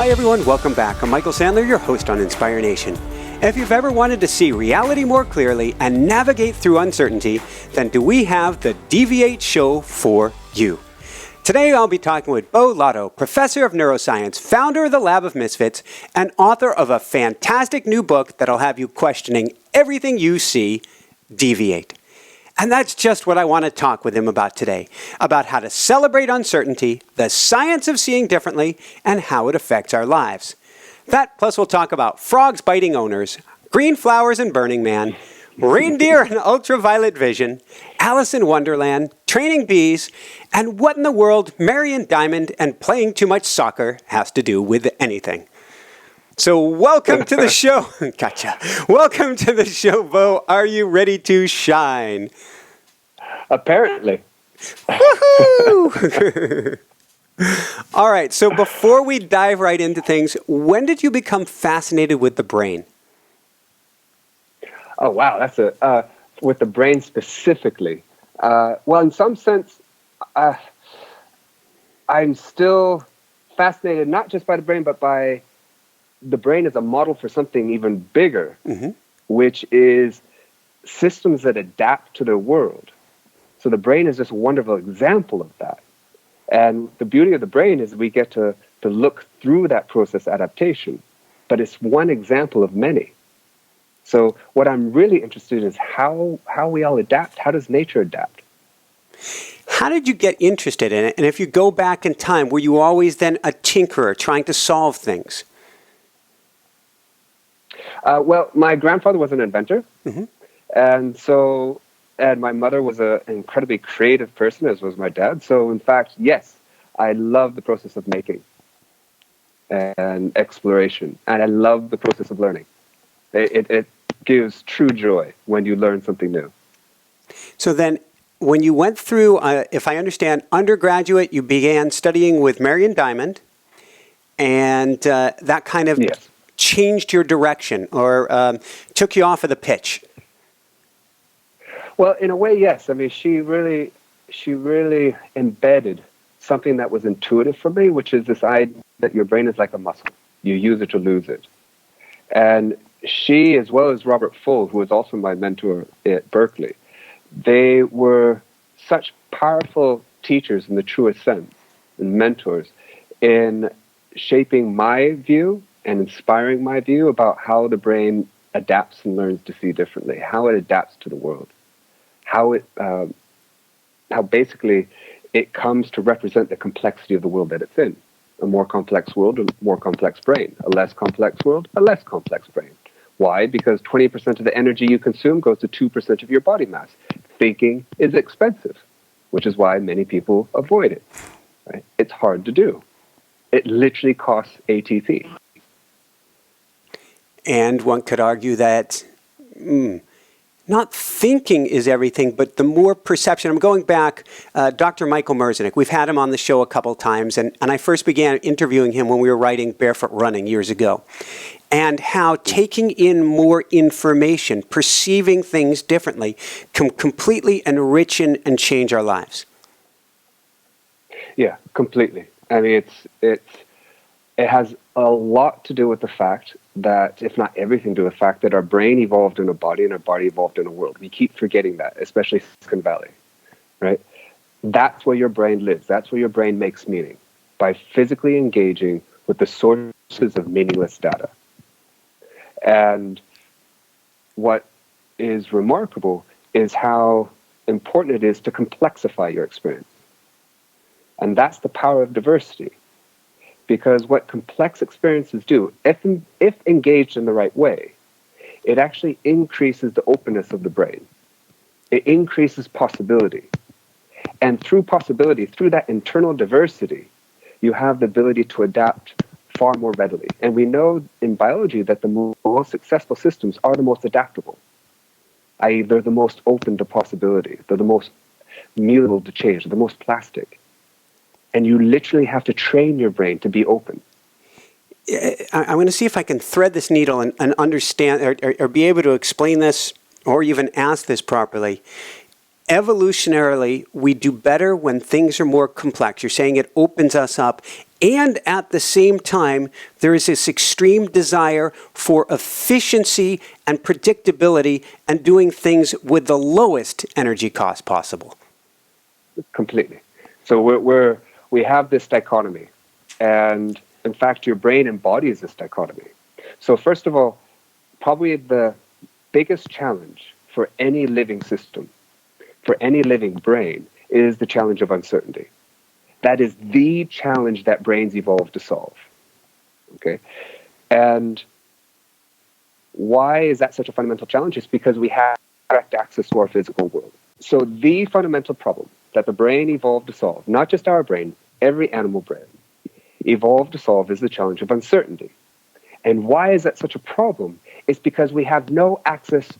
Hi everyone, welcome back. I'm Michael Sandler, your host on Inspire Nation. If you've ever wanted to see reality more clearly and navigate through uncertainty, then do we have the Deviate show for you. Today I'll be talking with Beau Lotto, professor of neuroscience, founder of the Lab of Misfits, and author of a fantastic new book that'll have you questioning everything you see, Deviate. And that's just what I want to talk with him about today, about how to celebrate uncertainty, the science of seeing differently, and how it affects our lives. That, plus we'll talk about frogs biting owners, green flowers and Burning Man, reindeer and ultraviolet vision, Alice in Wonderland, training bees, and what in the world Marion Diamond and playing too much soccer has to do with anything. So welcome to the show. Gotcha. Welcome to the show, Beau. Are you ready to shine? Apparently. Woohoo! All right. So before we dive right into things, when did you become fascinated with the brain? Oh, wow. That's with the brain specifically. Well, in some sense, I'm still fascinated not just by the brain, but by the brain as a model for something even bigger, which is systems that adapt to the world. So the brain is just a wonderful example of that. And the beauty of the brain is we get to look through that process adaptation, but it's one example of many. So what I'm really interested in is how we all adapt. How does nature adapt? How did you get interested in it? And if you go back in time, were you always then a tinkerer trying to solve things? Well, my grandfather was an inventor, and my mother was an incredibly creative person, as was my dad. So, in fact, yes, I love the process of making and exploration, and I love the process of learning. It gives true joy when you learn something new. So then, when you went through, if I understand, undergraduate, you began studying with Marion Diamond, and that kind of changed your direction or took you off of the pitch. Well, in a way, yes. I mean, she really embedded something that was intuitive for me, which is this idea that your brain is like a muscle. You use it to lose it. And she, as well as Robert Full, who was also my mentor at Berkeley, they were such powerful teachers in the truest sense and mentors in shaping my view and inspiring my view about how the brain adapts and learns to see differently, how it adapts to the world, how basically it comes to represent the complexity of the world that it's in. A more complex world, a more complex brain. A less complex world, a less complex brain. Why? Because 20% of the energy you consume goes to 2% of your body mass. Thinking is expensive, which is why many people avoid it. Right? It's hard to do. It literally costs ATP. And one could argue that not thinking is everything, but the more perception. I'm going back, Dr. Michael Merzenich, we've had him on the show a couple times, and I first began interviewing him when we were writing Barefoot Running years ago, and how taking in more information, perceiving things differently, can completely enrich and change our lives. Yeah, completely. I mean, it has a lot to do with the fact that, if not everything, to do with the fact that our brain evolved in a body and our body evolved in a world. We keep forgetting that, especially Silicon Valley, right? That's where your brain lives. That's where your brain makes meaning, by physically engaging with the sources of meaningless data. And what is remarkable is how important it is to complexify your experience. And that's the power of diversity. Because what complex experiences do, if engaged in the right way, it actually increases the openness of the brain. It increases possibility. And through possibility, through that internal diversity, you have the ability to adapt far more readily. And we know in biology that the most successful systems are the most adaptable, i.e. they're the most open to possibility. They're the most mutable to change. They're the most plastic. And you literally have to train your brain to be open. I'm going to see if I can thread this needle and understand or be able to explain this or even ask this properly. Evolutionarily, we do better when things are more complex. You're saying it opens us up And at the same time, there is this extreme desire for efficiency and predictability and doing things with the lowest energy cost possible. Completely. So we have this dichotomy. And in fact, your brain embodies this dichotomy. So first of all, probably the biggest challenge for any living system, for any living brain, is the challenge of uncertainty. That is the challenge that brains evolved to solve. Okay? And why is that such a fundamental challenge? It's because we have direct access to our physical world. So the fundamental problem that the brain evolved to solve, not just our brain, every animal brain, evolved to solve is the challenge of uncertainty. And why is that such a problem? It's because we have no access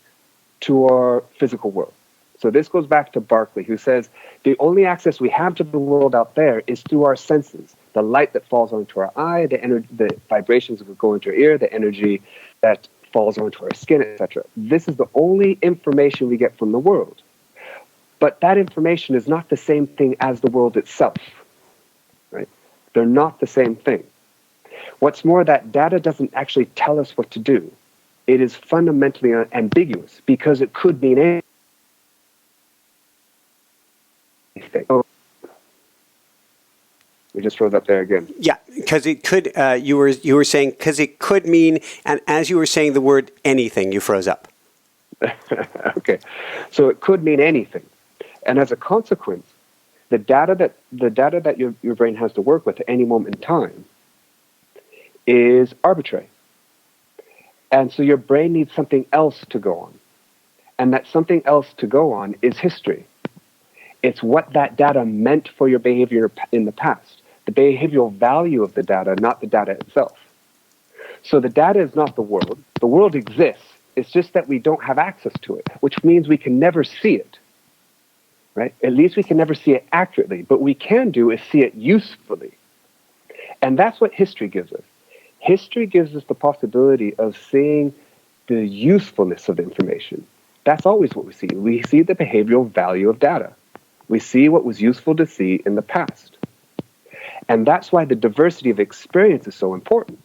to our physical world. So this goes back to Berkeley, who says the only access we have to the world out there is through our senses. The light that falls onto our eye, the vibrations that go into our ear, the energy that falls onto our skin, etc. This is the only information we get from the world. But that information is not the same thing as the world itself. Right? They're not the same thing. What's more, that data doesn't actually tell us what to do. It is fundamentally ambiguous because it could mean anything. We just froze up there again. Yeah, because it could. You were saying because it could mean, and as you were saying the word anything, you froze up. Okay, so it could mean anything, and as a consequence, the data that your brain has to work with at any moment in time is arbitrary, and so your brain needs something else to go on, and that something else to go on is history. It's what that data meant for your behavior in the past, the behavioral value of the data, not the data itself. So the data is not the world. The world exists. It's just that we don't have access to it, which means we can never see it, right? At least we can never see it accurately. But we can do is see it usefully. And that's what history gives us. History gives us the possibility of seeing the usefulness of information. That's always what we see. We see the behavioral value of data. We see what was useful to see in the past. And that's why the diversity of experience is so important.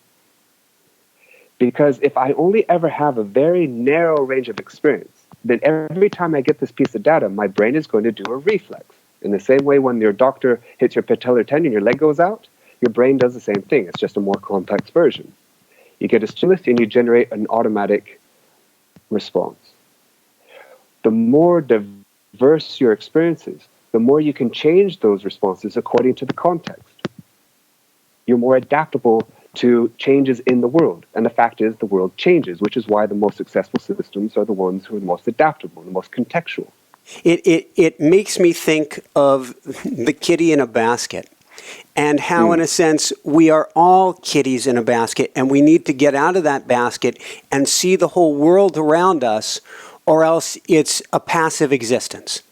Because if I only ever have a very narrow range of experience, then every time I get this piece of data, my brain is going to do a reflex. In the same way when your doctor hits your patellar tendon, your leg goes out, your brain does the same thing. It's just a more complex version. You get a stimulus and you generate an automatic response. The more diverse your experiences, the more you can change those responses according to the context. You're more adaptable to changes in the world. And the fact is, the world changes, which is why the most successful systems are the ones who are the most adaptable, the most contextual. It makes me think of the kitty in a basket, and how, in a sense, we are all kitties in a basket, and we need to get out of that basket and see the whole world around us, or else it's a passive existence.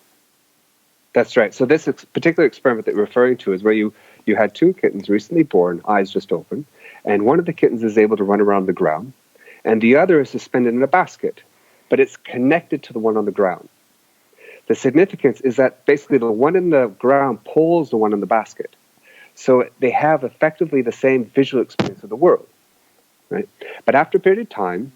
That's right. So this particular experiment that you're referring to is where you had two kittens recently born, eyes just open, and one of the kittens is able to run around the ground, and the other is suspended in a basket, but it's connected to the one on the ground. The significance is that basically the one in the ground pulls the one in the basket. So they have effectively the same visual experience of the world, right? But after a period of time,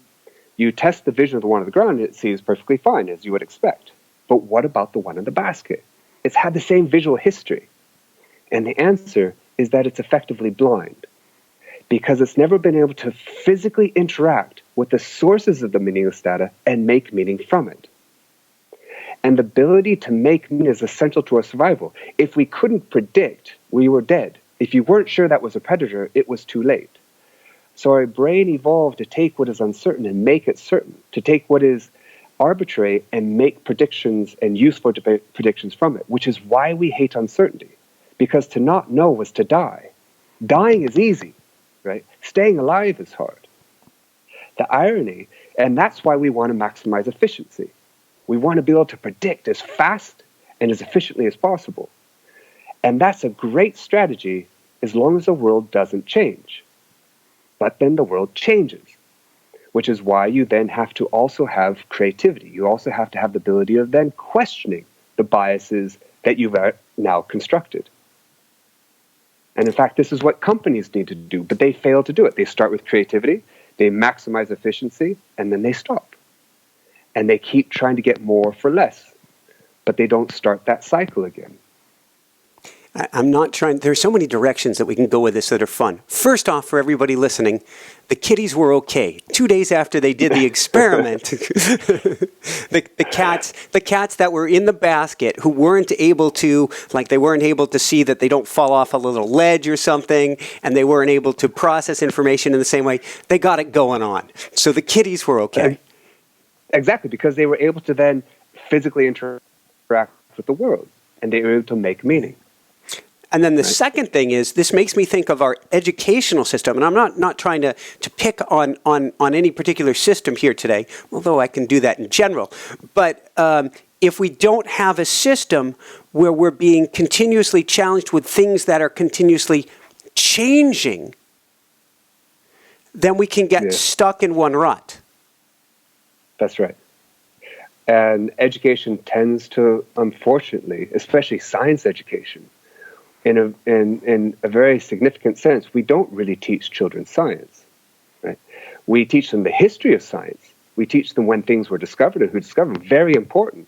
you test the vision of the one on the ground, and it seems perfectly fine, as you would expect. But what about the one in the basket? It's had the same visual history. And the answer is that it's effectively blind, because it's never been able to physically interact with the sources of the meaningless data and make meaning from it. And the ability to make meaning is essential to our survival. If we couldn't predict, we were dead. If you weren't sure that was a predator, it was too late. So our brain evolved to take what is uncertain and make it certain, to take what is arbitrary and make predictions and useful predictions from it, which is why we hate uncertainty. Because to not know was to die. Dying is easy, right? Staying alive is hard. The irony, and that's why we want to maximize efficiency. We want to be able to predict as fast and as efficiently as possible. And that's a great strategy as long as the world doesn't change. But then the world changes, which is why you then have to also have creativity. You also have to have the ability of then questioning the biases that you've now constructed. And in fact, this is what companies need to do, but they fail to do it. They start with creativity, they maximize efficiency, and then they stop. And they keep trying to get more for less, but they don't start that cycle again. I'm not trying, there's so many directions that we can go with this that are fun. First off, for everybody listening, the kitties were okay. 2 days after they did the experiment, the cats that were in the basket who weren't able to, like they weren't able to see that they don't fall off a little ledge or something, and they weren't able to process information in the same way, they got it going on. So the kitties were okay. Exactly, because they were able to then physically interact with the world, and they were able to make meaning. And then the second thing is, this makes me think of our educational system. And I'm not trying to pick on any particular system here today, although I can do that in general. But if we don't have a system where we're being continuously challenged with things that are continuously changing, then we can get stuck in one rut. That's right. And education tends to, unfortunately, especially science education, in a very significant sense, we don't really teach children science. Right? We teach them the history of science. We teach them when things were discovered and who discovered them. Very important.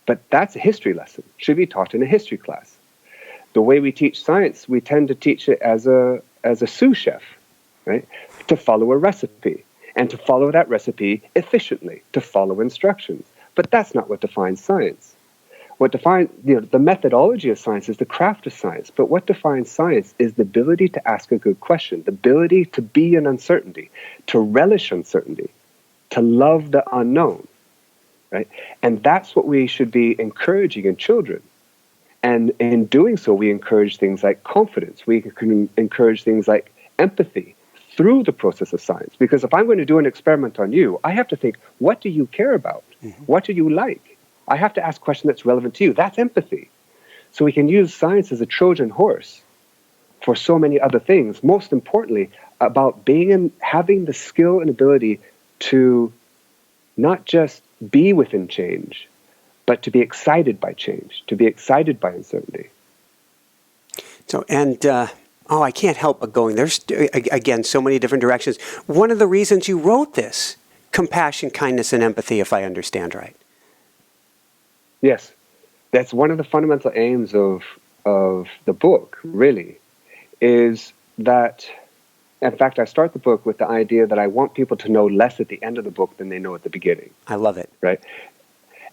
But that's a history lesson. Should be taught in a history class. The way we teach science, we tend to teach it as a sous chef, right? To follow a recipe and to follow that recipe efficiently, to follow instructions. But that's not what defines science. What defines, the methodology of science is the craft of science. But what defines science is the ability to ask a good question, the ability to be in uncertainty, to relish uncertainty, to love the unknown, right? And that's what we should be encouraging in children. And in doing so, we encourage things like confidence. We can encourage things like empathy through the process of science. Because if I'm going to do an experiment on you, I have to think, what do you care about? Mm-hmm. What do you like? I have to ask a question that's relevant to you. That's empathy. So we can use science as a Trojan horse for so many other things. Most importantly, about having the skill and ability to not just be within change, but to be excited by change, to be excited by uncertainty. So, I can't help but going. There's, again, so many different directions. One of the reasons you wrote this, compassion, kindness, and empathy, if I understand right. Yes, that's one of the fundamental aims of the book, really, is that, in fact, I start the book with the idea that I want people to know less at the end of the book than they know at the beginning. I love it. Right?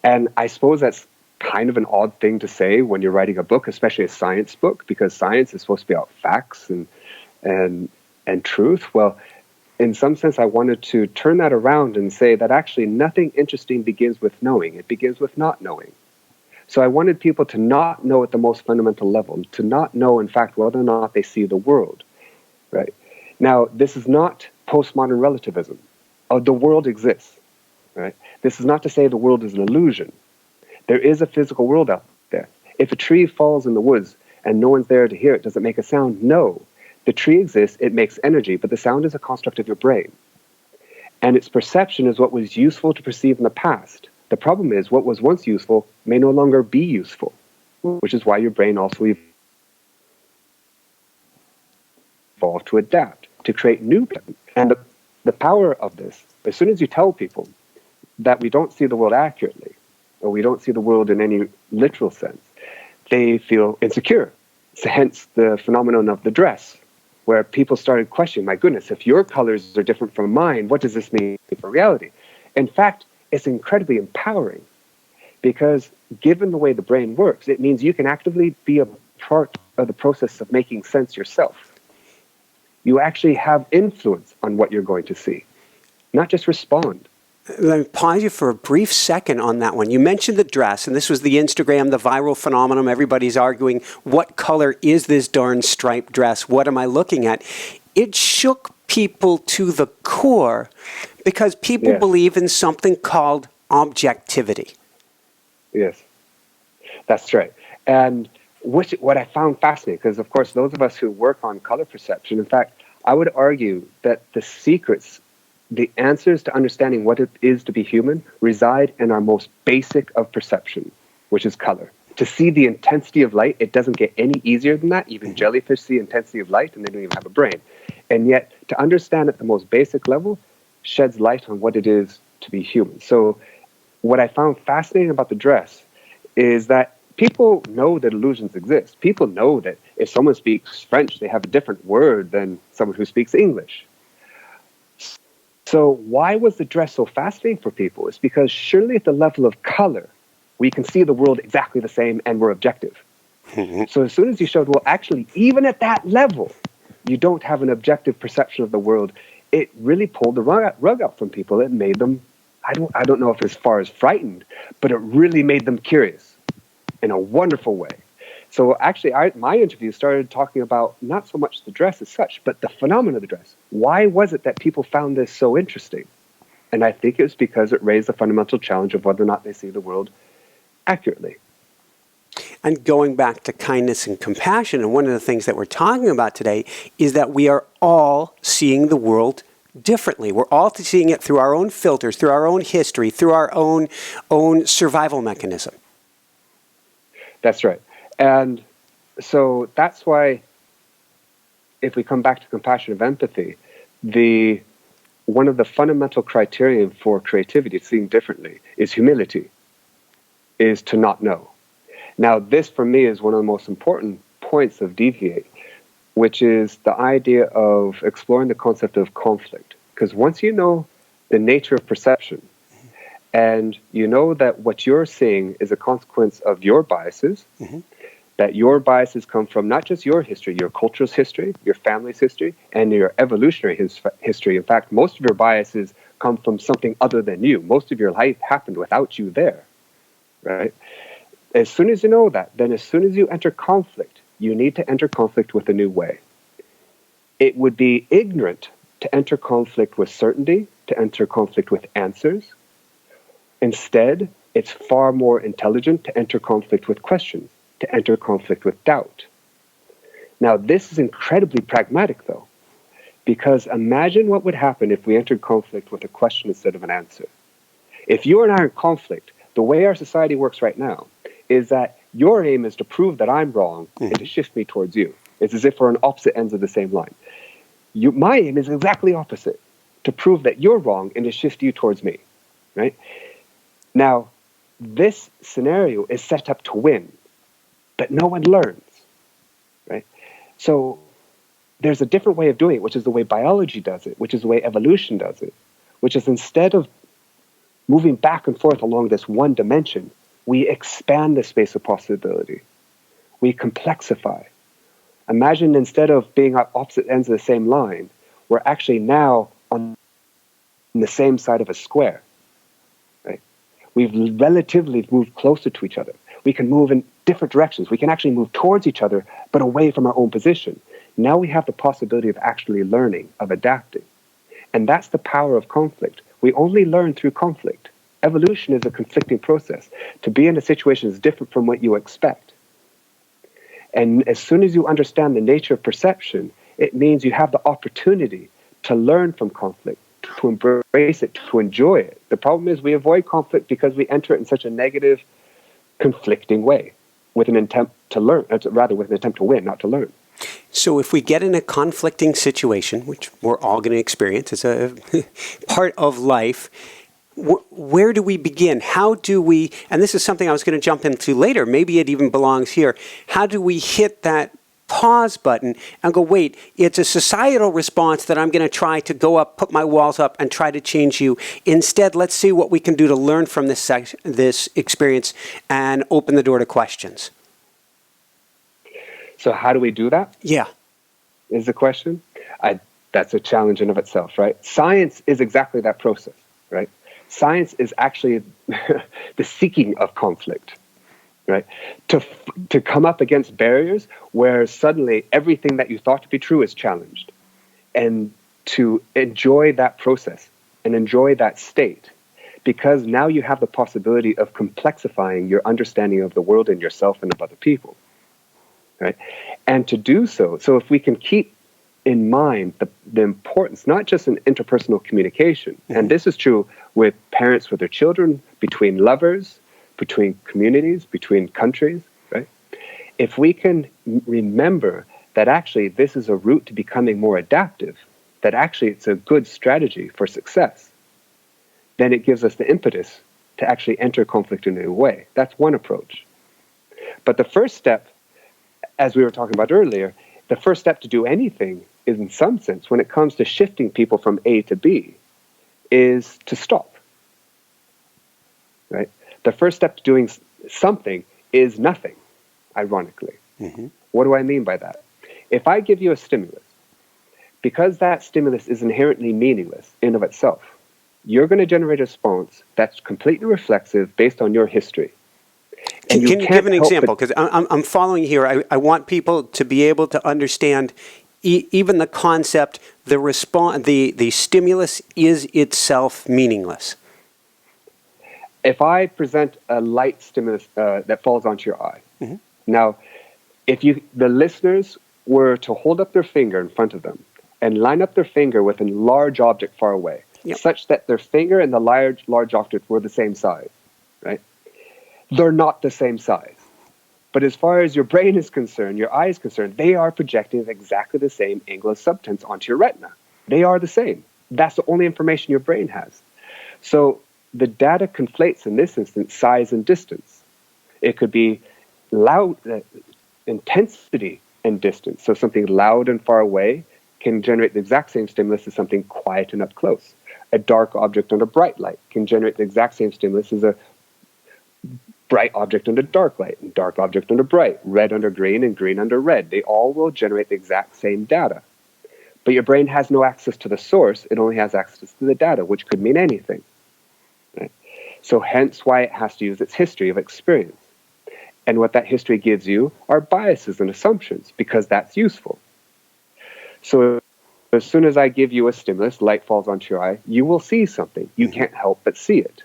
And I suppose that's kind of an odd thing to say when you're writing a book, especially a science book, because science is supposed to be about facts and truth. Well, in some sense, I wanted to turn that around and say that actually nothing interesting begins with knowing. It begins with not knowing. So I wanted people to not know at the most fundamental level, to not know, in fact, whether or not they see the world. Right? Now, this is not postmodern relativism. The world exists. Right? This is not to say the world is an illusion. There is a physical world out there. If a tree falls in the woods and no one's there to hear it, does it make a sound? No. The tree exists, it makes energy, but the sound is a construct of your brain. And its perception is what was useful to perceive in the past. The problem is what was once useful may no longer be useful, which is why your brain also evolved to adapt, to create new patterns. And the power of this, as soon as you tell people that we don't see the world accurately, or we don't see the world in any literal sense, they feel insecure. So hence the phenomenon of the dress, where people started questioning, my goodness, if your colors are different from mine, what does this mean for reality? In fact, it's incredibly empowering, because given the way the brain works, it means you can actively be a part of the process of making sense yourself. You actually have influence on what you're going to see, not just respond. Let me pause you for a brief second on that one. You mentioned the dress, and this was the Instagram, the viral phenomenon. Everybody's arguing, what color is this darn striped dress? What am I looking at? It shook people to the core because people believe in something called objectivity. Yes, that's right. And what I found fascinating, because of course those of us who work on color perception, in fact, I would argue that the secrets, the answers to understanding what it is to be human reside in our most basic of perception, which is color. To see the intensity of light, it doesn't get any easier than that. Even jellyfish see intensity of light, and they don't even have a brain. And yet, to understand at the most basic level, sheds light on what it is to be human. So what I found fascinating about the dress is that people know that illusions exist. People know that if someone speaks French, they have a different word than someone who speaks English. So why was the dress so fascinating for people? It's because surely at the level of color, we can see the world exactly the same and we're objective. So as soon as you showed, well, actually, even at that level, you don't have an objective perception of the world, it really pulled the rug out from people. It made them, I don't know if as far as frightened, but it really made them curious in a wonderful way. So actually, my interview started talking about not so much the dress as such, but the phenomenon of the dress. Why was it that people found this so interesting? And I think it was because it raised the fundamental challenge of whether or not they see the world accurately. And going back to kindness and compassion, and one of the things that we're talking about today is that we are all seeing the world differently. We're all seeing it through our own filters, through our own history, through our own survival mechanism. That's right. And so that's why, if we come back to compassion of empathy, one of the fundamental criterion for creativity, seeing differently, is humility, is to not know. Now, this for me is one of the most important points of Deviate, which is the idea of exploring the concept of conflict. Because once you know the nature of perception, and you know that what you're seeing is a consequence of your biases, that your biases come from not just your history, your culture's history, your family's history, and your evolutionary history. In fact, most of your biases come from something other than you. Most of your life happened without you there, right? As soon as you know that, then as soon as you enter conflict, you need to enter conflict with a new way. It would be ignorant to enter conflict with certainty, to enter conflict with answers. Instead, it's far more intelligent to enter conflict with questions, to enter conflict with doubt. Now, this is incredibly pragmatic, though, because imagine what would happen if we entered conflict with a question instead of an answer. If you and I are in conflict, the way our society works right now is that your aim is to prove that I'm wrong and to shift me towards you. It's as if we're on opposite ends of the same line. My aim is exactly opposite, to prove that you're wrong and to shift you towards me, right? Now, this scenario is set up to win, but no one learns, right? So there's a different way of doing it, which is the way biology does it, which is the way evolution does it, which is instead of moving back and forth along this one dimension, we expand the space of possibility. We complexify. Imagine instead of being at opposite ends of the same line, we're actually now on the same side of a square. Right? We've relatively moved closer to each other. We can move in different directions. We can actually move towards each other, but away from our own position. Now we have the possibility of actually learning, of adapting. And that's the power of conflict. We only learn through conflict. Evolution is a conflicting process. To be in a situation is different from what you expect. And as soon as you understand the nature of perception, it means you have the opportunity to learn from conflict, to embrace it, to enjoy it. The problem is we avoid conflict because we enter it in such a negative, conflicting way, with an attempt to learn, rather with an attempt to win, not to learn. So if we get in a conflicting situation, which we're all going to experience, it's a part of life, where do we begin? How do we, and this is something I was going to jump into later, maybe it even belongs here, how do we hit that pause button and go, wait, it's a societal response that I'm going to try to go up, put my walls up, and try to change you. Instead, let's see what we can do to learn from this experience and open the door to questions. So how do we do that? Yeah. Is the question. That's a challenge in of itself, right? Science is exactly that process, right? Science is actually the seeking of conflict, right? To come up against barriers where suddenly everything that you thought to be true is challenged, and to enjoy that process and enjoy that state, because now you have the possibility of complexifying your understanding of the world and yourself and of other people, right? And to do so if we can keep in mind the importance, not just in interpersonal communication, and this is true with parents with their children, between lovers, between communities, between countries, right? If we can remember that actually this is a route to becoming more adaptive, that actually it's a good strategy for success, then it gives us the impetus to actually enter conflict in a new way. That's one approach. But the first step, as we were talking about earlier, the first step to do anything is, in some sense, when it comes to shifting people from A to B, is to stop. Right? The first step to doing something is nothing, ironically. Mm-hmm. What do I mean by that? If I give you a stimulus, because that stimulus is inherently meaningless in of itself, you're going to generate a response that's completely reflexive based on your history. Can you give an example? Because I'm following here. I want people to be able to understand even the concept, the stimulus is itself meaningless. If I present a light stimulus that falls onto your eye, mm-hmm. Now, if the listeners were to hold up their finger in front of them and line up their finger with a large object far away, yep. Such that their finger and the large object were the same size, right? They're not the same size. But as far as your brain is concerned, your eye is concerned, they are projecting exactly the same angle of substance onto your retina. They are the same. That's the only information your brain has. So the data conflates, in this instance, size and distance. It could be loud, intensity and distance. So something loud and far away can generate the exact same stimulus as something quiet and up close. A dark object under bright light can generate the exact same stimulus as a bright object under dark light, and dark object under bright, red under green, and green under red. They all will generate the exact same data. But your brain has no access to the source. It only has access to the data, which could mean anything. Right? So hence why it has to use its history of experience. And what that history gives you are biases and assumptions, because that's useful. So as soon as I give you a stimulus, light falls onto your eye, you will see something. You can't help but see it.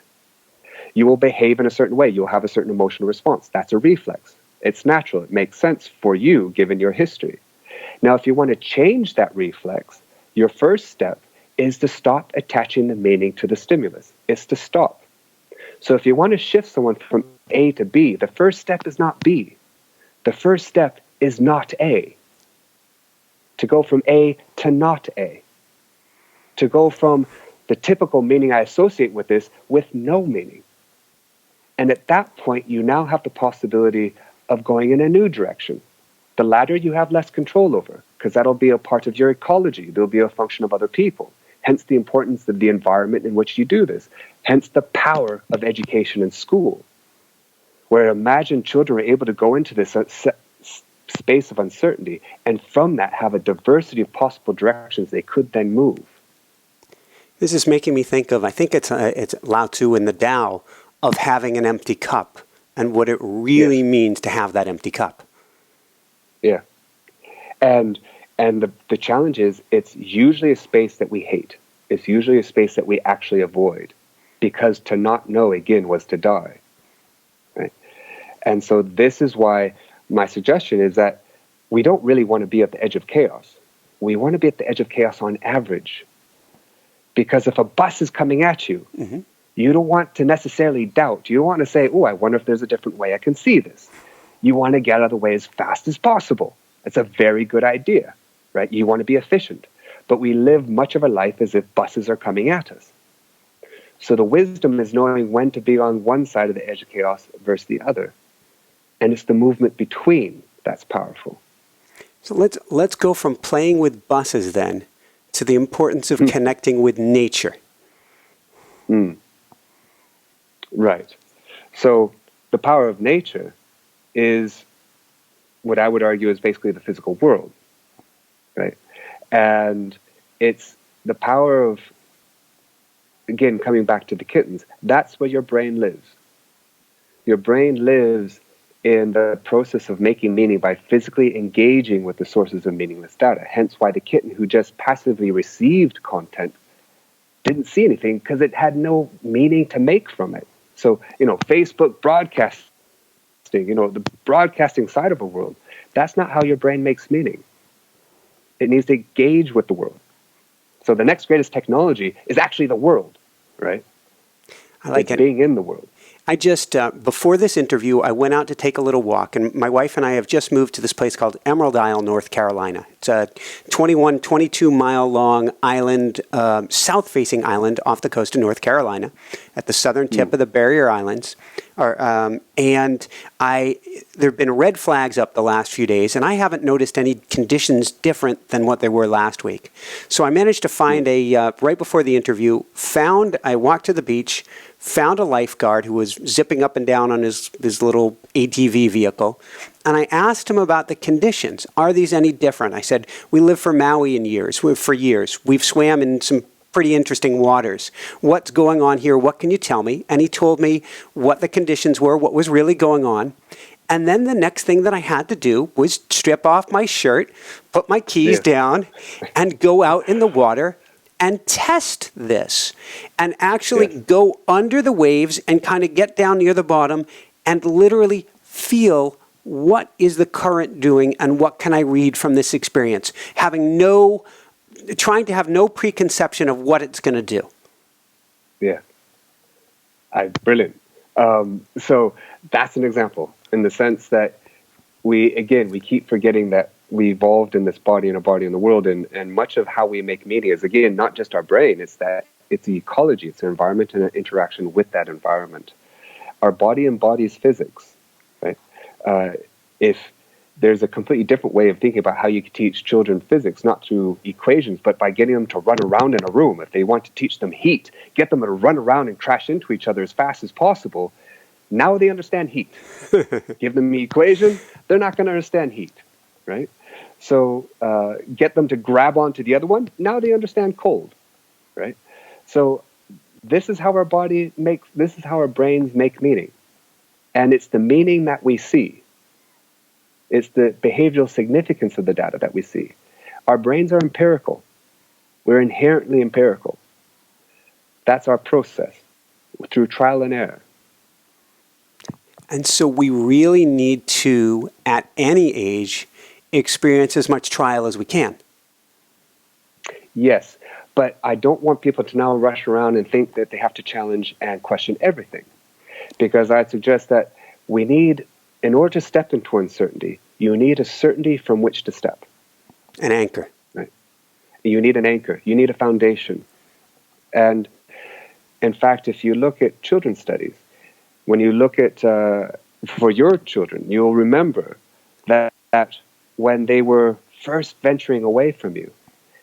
You will behave in a certain way. You'll have a certain emotional response. That's a reflex. It's natural. It makes sense for you, given your history. Now, if you want to change that reflex, your first step is to stop attaching the meaning to the stimulus. It's to stop. So if you want to shift someone from A to B, the first step is not B. The first step is not A. To go from A to not A. To go from the typical meaning I associate with this with no meaning. And at that point, you now have the possibility of going in a new direction. The latter you have less control over, because that'll be a part of your ecology. There'll be a function of other people. Hence the importance of the environment in which you do this. Hence the power of education and school, where imagine children are able to go into this space of uncertainty, and from that have a diversity of possible directions they could then move. This is making me think of, I think it's Lao Tzu in the Tao, of having an empty cup and what it really means to have that empty cup. Yeah. And the challenge is, it's usually a space that we hate. It's usually a space that we actually avoid, because to not know, again, was to die. Right? And so this is why my suggestion is that we don't really want to be at the edge of chaos. We want to be at the edge of chaos on average. Because if a bus is coming at you, mm-hmm. You don't want to necessarily doubt. You don't want to say, oh, I wonder if there's a different way I can see this. You want to get out of the way as fast as possible. It's a very good idea, right? You want to be efficient. But we live much of our life as if buses are coming at us. So the wisdom is knowing when to be on one side of the edge of chaos versus the other. And it's the movement between that's powerful. So let's go from playing with buses then to the importance of connecting with nature. Right. So the power of nature is what I would argue is basically the physical world, right? And it's the power of, again, coming back to the kittens, that's where your brain lives. Your brain lives in the process of making meaning by physically engaging with the sources of meaningless data. Hence why the kitten who just passively received content didn't see anything, because it had no meaning to make from it. So, Facebook broadcasting, the broadcasting side of a world, that's not how your brain makes meaning. It needs to engage with the world. So the next greatest technology is actually the world, right? I like it. Being in the world. I just, before this interview, I went out to take a little walk, and my wife and I have just moved to this place called Emerald Isle, North Carolina. It's a 22-mile long island, south-facing island off the coast of North Carolina at the southern tip of the Barrier Islands. And there have been red flags up the last few days, and I haven't noticed any conditions different than what they were last week. So I managed to find right before the interview, I walked to the beach, found a lifeguard who was zipping up and down on his little ATV vehicle, and I asked him about the conditions. Are these any different? I said, we lived for Maui for years. We've swam in some pretty interesting waters. What's going on here? What can you tell me? And he told me what the conditions were, what was really going on. And then the next thing that I had to do was strip off my shirt, put my keys down, and go out in the water and test this, and actually go under the waves and kind of get down near the bottom and literally feel what is the current doing and what can I read from this experience, trying to have no preconception of what it's going to do. Yeah. Brilliant. So that's an example in the sense that we keep forgetting that we evolved in this body and a body in the world, and much of how we make media is, again, not just our brain, it's the ecology, it's the environment and the interaction with that environment. Our body embodies physics, right? If there's a completely different way of thinking about how you can teach children physics, not through equations, but by getting them to run around in a room. If they want to teach them heat, get them to run around and crash into each other as fast as possible. Now they understand heat. Give them the equation, they're not going to understand heat, right? So get them to grab onto the other one. Now they understand cold, right? So this is how our brains make meaning. And it's the meaning that we see. It's the behavioral significance of the data that we see. Our brains are empirical. We're inherently empirical. That's our process through trial and error. And so we really need to, at any age, experience as much trial as we can. Yes, but I don't want people to now rush around and think that they have to challenge and question everything. Because I'd suggest that in order to step into uncertainty, you need a certainty from which to step. An anchor. Right. You need an anchor. You need a foundation. And in fact, if you look at children's studies, when you look at, for your children, you'll remember that when they were first venturing away from you,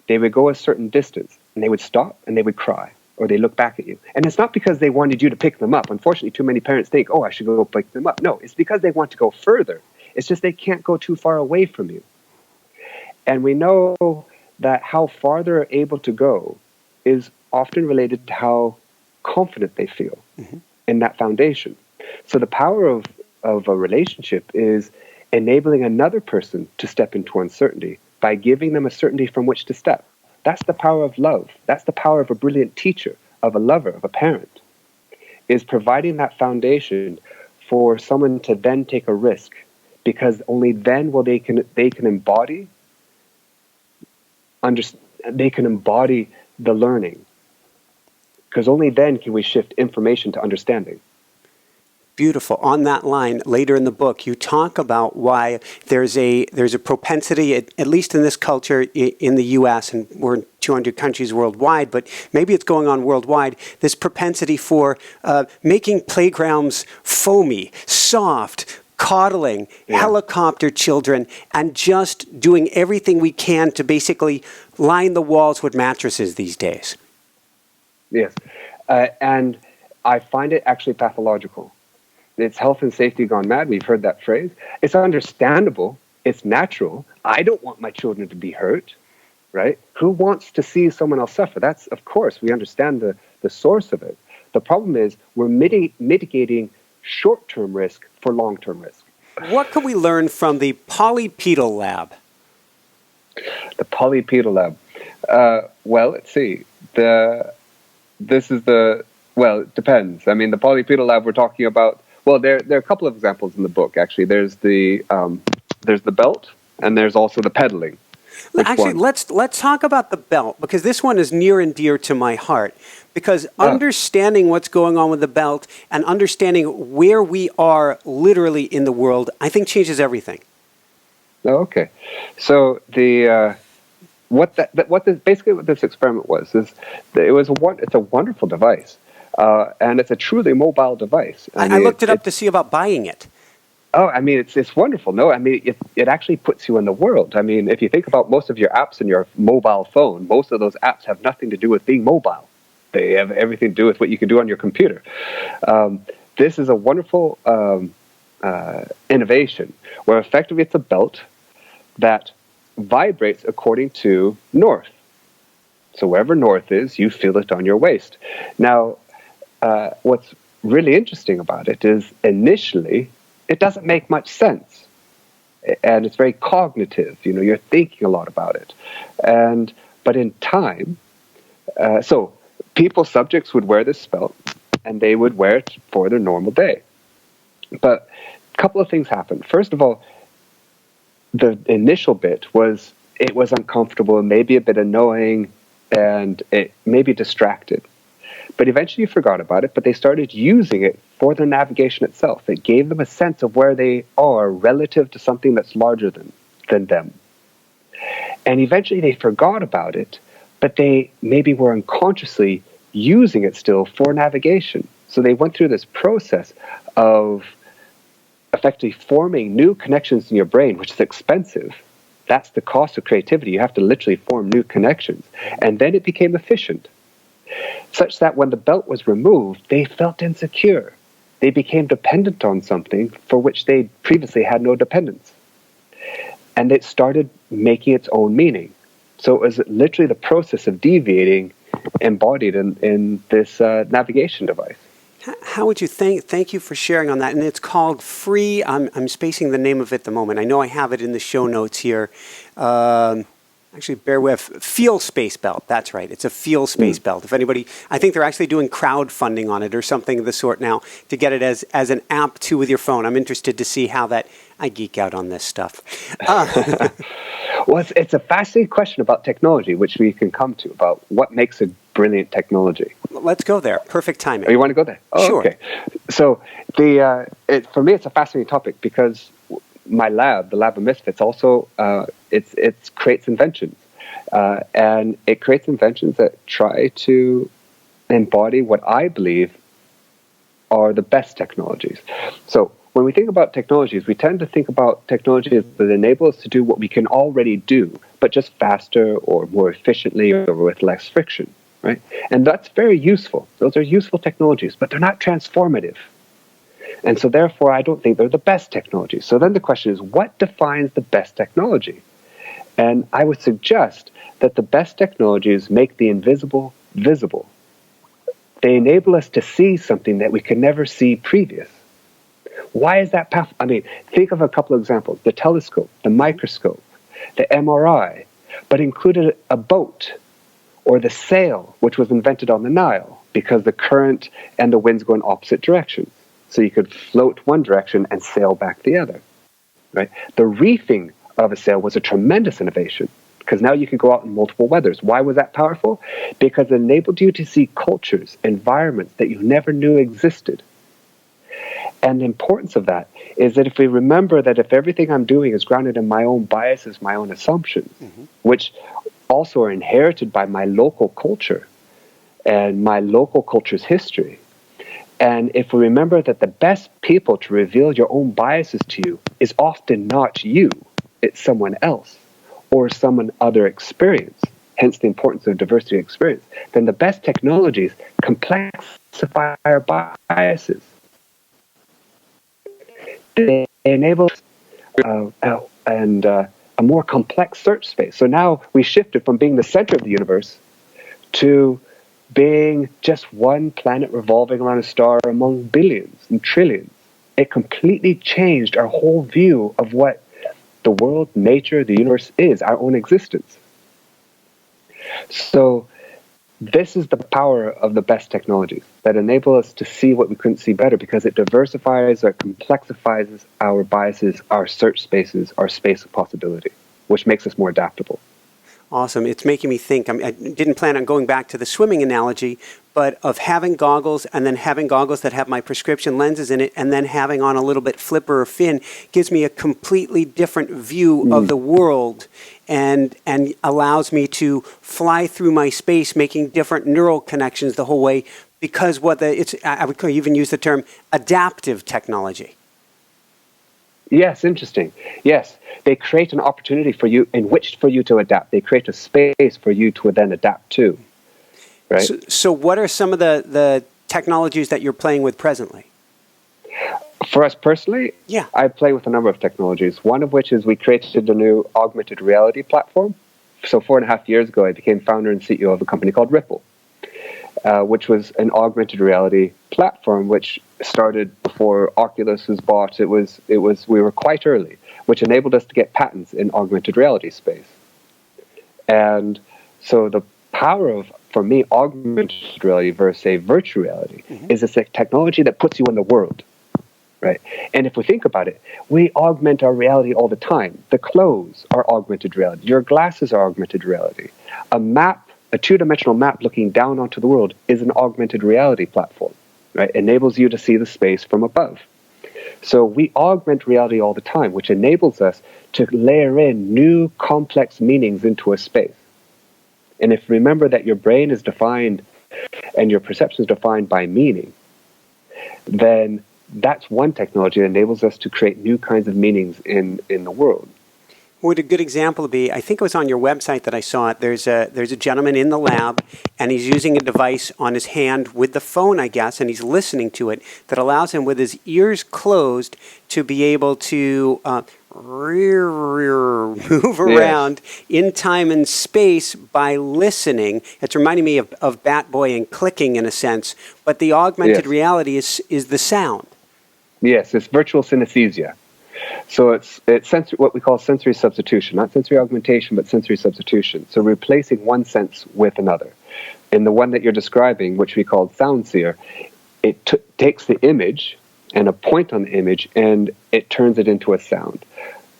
they would go a certain distance and they would stop and they would cry or they look back at you. And it's not because they wanted you to pick them up. Unfortunately, too many parents think, I should go pick them up. No, it's because they want to go further. It's just they can't go too far away from you. And we know that how far they're able to go is often related to how confident they feel in that foundation. So the power of a relationship is enabling another person to step into uncertainty by giving them a certainty from which to step. That's the power of love. That's the power of a brilliant teacher, of a lover, of a parent, is providing that foundation for someone to then take a risk, because only then will they can embody the learning, because only then can we shift information to understanding. Beautiful. On that line, later in the book, you talk about why there's a propensity, at least in this culture in the U.S., and we're in 200 countries worldwide, but maybe it's going on worldwide, this propensity for making playgrounds foamy, soft, coddling, helicopter children, and just doing everything we can to basically line the walls with mattresses these days. Yes. And I find it actually pathological. It's health and safety gone mad. We've heard that phrase. It's understandable. It's natural. I don't want my children to be hurt, right? Who wants to see someone else suffer? That's, of course, we understand the source of it. The problem is we're mitigating short-term risk for long-term risk. What can we learn from the polypedal lab? The polypedal lab. Well, let's see. It depends. I mean, the polypedal lab we're talking about, well, there are a couple of examples in the book, actually. There's the belt, and there's also the pedaling. Actually, let's talk about the belt, because this one is near and dear to my heart. Because understanding what's going on with the belt and understanding where we are literally in the world, I think changes everything. Okay, so what this experiment was is that it's a wonderful device, and it's a truly mobile device. I looked it up to see about buying it. Oh, I mean, it's wonderful. No, I mean, it actually puts you in the world. I mean, if you think about most of your apps in your mobile phone, most of those apps have nothing to do with being mobile. They have everything to do with what you can do on your computer. This is a wonderful innovation where effectively it's a belt that vibrates according to north. So wherever north is, you feel it on your waist. Now, what's really interesting about it is initially it doesn't make much sense, and it's very cognitive. You know, you're thinking a lot about it, but in time, so subjects would wear this belt, and they would wear it for their normal day. But a couple of things happened. First of all, the initial bit was it was uncomfortable and maybe a bit annoying, and it maybe distracted. But eventually you forgot about it, but they started using it for their navigation itself. It gave them a sense of where they are relative to something that's larger than them. And eventually they forgot about it, but they maybe were unconsciously using it still for navigation. So they went through this process of effectively forming new connections in your brain, which is expensive. That's the cost of creativity. You have to literally form new connections. And then it became efficient, such that when the belt was removed, they felt insecure. They became dependent on something for which they previously had no dependence. And it started making its own meaning. So it was literally the process of deviating embodied in this navigation device. How would you thank you for sharing on that? And it's called Free. I'm spacing the name of it at the moment. I know I have it in the show notes here. Actually, bear with. Feel Space Belt. That's right. It's a Feel Space Belt. If anybody, I think they're actually doing crowdfunding on it or something of the sort now to get it as an app too with your phone. I'm interested to see how that. I geek out on this stuff. Well, it's a fascinating question about technology, which we can come to, about what makes a brilliant technology. Let's go there. Perfect timing. Oh, you want to go there? Oh, sure. Okay. So for me, it's a fascinating topic because my lab, the Lab of Misfits, also it creates inventions, and it creates inventions that try to embody what I believe are the best technologies. So when we think about technologies, we tend to think about technologies that enable us to do what we can already do, but just faster or more efficiently or with less friction, right? And that's very useful. Those are useful technologies, but they're not transformative. And so therefore, I don't think they're the best technologies. So then the question is, what defines the best technology? And I would suggest that the best technologies make the invisible visible. They enable us to see something that we could never see previous. Why is that path? I mean, think of a couple of examples. The telescope, the microscope, the MRI, but included a boat, or the sail, which was invented on the Nile because the current and the winds go in opposite directions. So you could float one direction and sail back the other, right? The reefing of a sail was a tremendous innovation because now you could go out in multiple weathers. Why was that powerful? Because it enabled you to see cultures, environments that you never knew existed. And the importance of that is that if we remember that if everything I'm doing is grounded in my own biases, my own assumptions, which also are inherited by my local culture and my local culture's history, and if we remember that the best people to reveal your own biases to you is often not you, it's someone else or some other experience, hence the importance of diversity of experience, then the best technologies complexify our biases. They enable a more complex search space. So now we shifted from being the center of the universe to being just one planet revolving around a star among billions and trillions. It completely changed our whole view of what the world, nature, the universe is, our own existence. So this is the power of the best technologies that enable us to see what we couldn't see better because it diversifies or complexifies our biases, our search spaces, our space of possibility. which makes us more adaptable. Awesome. It's making me think. I didn't plan on going back to the swimming analogy, but of having goggles and then having goggles that have my prescription lenses in it and then having on a little bit flipper or fin gives me a completely different view of the world and allows me to fly through my space making different neural connections the whole way because I would even use the term adaptive technology. Yes, interesting. Yes, they create an opportunity for you for you to adapt. They create a space for you to then adapt to, right? So what are some of the technologies that you're playing with presently? For us personally, I play with a number of technologies, one of which is we created a new augmented reality platform. So 4.5 years ago, I became founder and CEO of a company called Ripple, which was an augmented reality platform which started before Oculus was bought. We were quite early, which enabled us to get patents in augmented reality space. And so the power of, for me, augmented reality versus, say, virtual reality is it's a technology that puts you in the world, right? And if we think about it, we augment our reality all the time. The clothes are augmented reality. Your glasses are augmented reality. A two-dimensional map looking down onto the world is an augmented reality platform, right? Enables you to see the space from above. So we augment reality all the time, which enables us to layer in new complex meanings into a space. And if remember that your brain is defined and your perception is defined by meaning, then that's one technology that enables us to create new kinds of meanings in the world. Would a good example be, I think it was on your website that I saw it, there's a gentleman in the lab, and he's using a device on his hand with the phone, I guess, and he's listening to it, that allows him with his ears closed to be able to move around in time and space by listening. It's reminding me of Bat Boy and clicking in a sense, but the augmented reality is the sound. Yes, it's virtual synesthesia. So it's what we call sensory substitution, not sensory augmentation, but sensory substitution. So replacing one sense with another. In the one that you're describing, which we called sound seer, it takes the image and a point on the image and it turns it into a sound,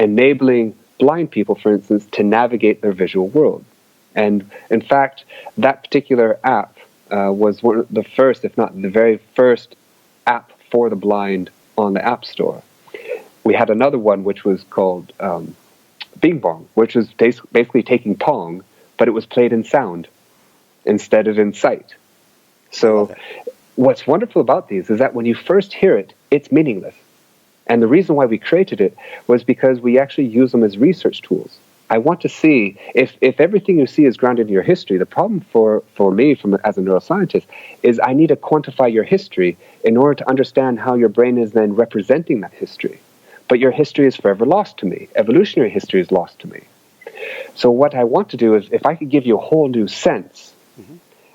enabling blind people, for instance, to navigate their visual world. And in fact, that particular app was one of the first, if not the very first app for the blind on the App Store. We had another one which was called Bing Bong, which was basically taking Pong, but it was played in sound instead of in sight. So what's wonderful about these is that when you first hear it, it's meaningless. And the reason why we created it was because we actually use them as research tools. I want to see, if everything you see is grounded in your history, the problem for me as a neuroscientist is I need to quantify your history in order to understand how your brain is then representing that history. But your history is forever lost to me. Evolutionary history is lost to me. So what I want to do is, if I could give you a whole new sense,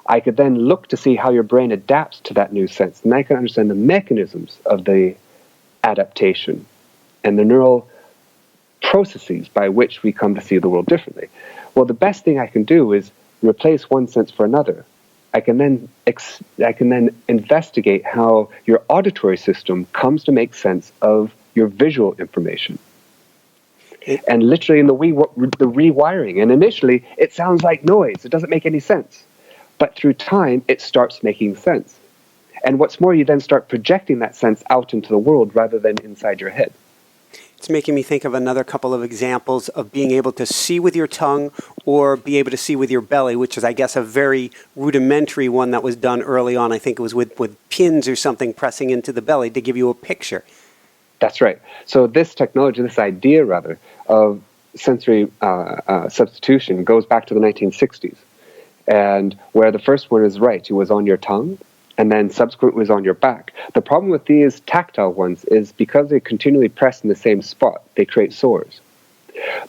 I could then look to see how your brain adapts to that new sense. And I can understand the mechanisms of the adaptation and the neural processes by which we come to see the world differently. Well, the best thing I can do is replace one sense for another. I can then investigate how your auditory system comes to make sense of your visual information. And literally in the rewiring. And initially, it sounds like noise. It doesn't make any sense. But through time, it starts making sense. And what's more, you then start projecting that sense out into the world rather than inside your head. It's making me think of another couple of examples of being able to see with your tongue or be able to see with your belly, which is, I guess, a very rudimentary one that was done early on. I think it was with pins or something pressing into the belly to give you a picture. That's right. So this technology, this idea, rather, of sensory substitution goes back to the 1960s. And where the first one is right, it was on your tongue, and then subsequent was on your back. The problem with these tactile ones is because they continually press in the same spot, they create sores.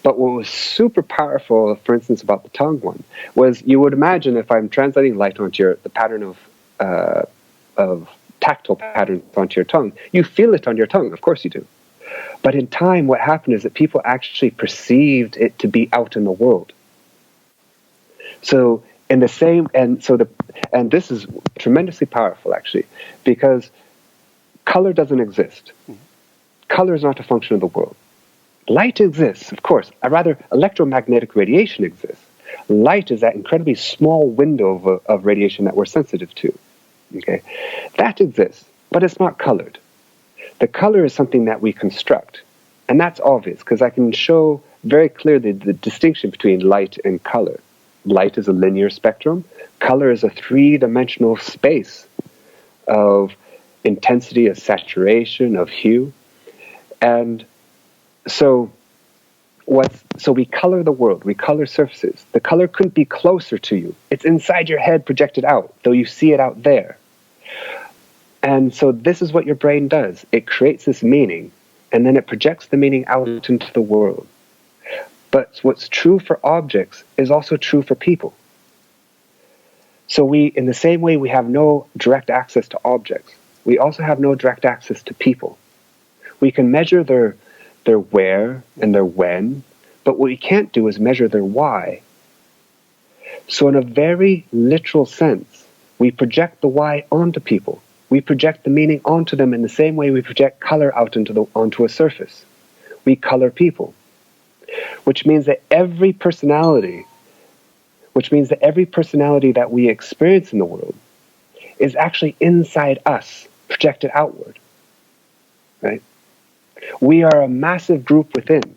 But what was super powerful, for instance, about the tongue one, was you would imagine if I'm translating light onto the pattern of tactile patterns onto your tongue, you feel it on your tongue, of course you do. But in time, what happened is that people actually perceived it to be out in the world. So in the same, and this is tremendously powerful actually, because color doesn't exist. Color is not a function of the world. Light exists, of course. Rather, electromagnetic radiation exists. Light is that incredibly small window of radiation that we're sensitive to. Okay, that exists, but it's not colored. The color is something that we construct, and that's obvious because I can show very clearly the distinction between light and color. Light is a linear spectrum. Color is a three-dimensional space of intensity, of saturation, of hue, and so we color the world, we color surfaces. The color couldn't be closer to you. It's inside your head projected out, though you see it out there. And so this is what your brain does. It creates this meaning, and then it projects the meaning out into the world. But what's true for objects is also true for people. So in the same way we have no direct access to objects, we also have no direct access to people. We can measure their where and their when, but what we can't do is measure their why. So in a very literal sense, we project the why onto people. We project the meaning onto them in the same way we project color out onto a surface. We color people, which means that every personality that we experience in the world is actually inside us, projected outward, right? We are a massive group within.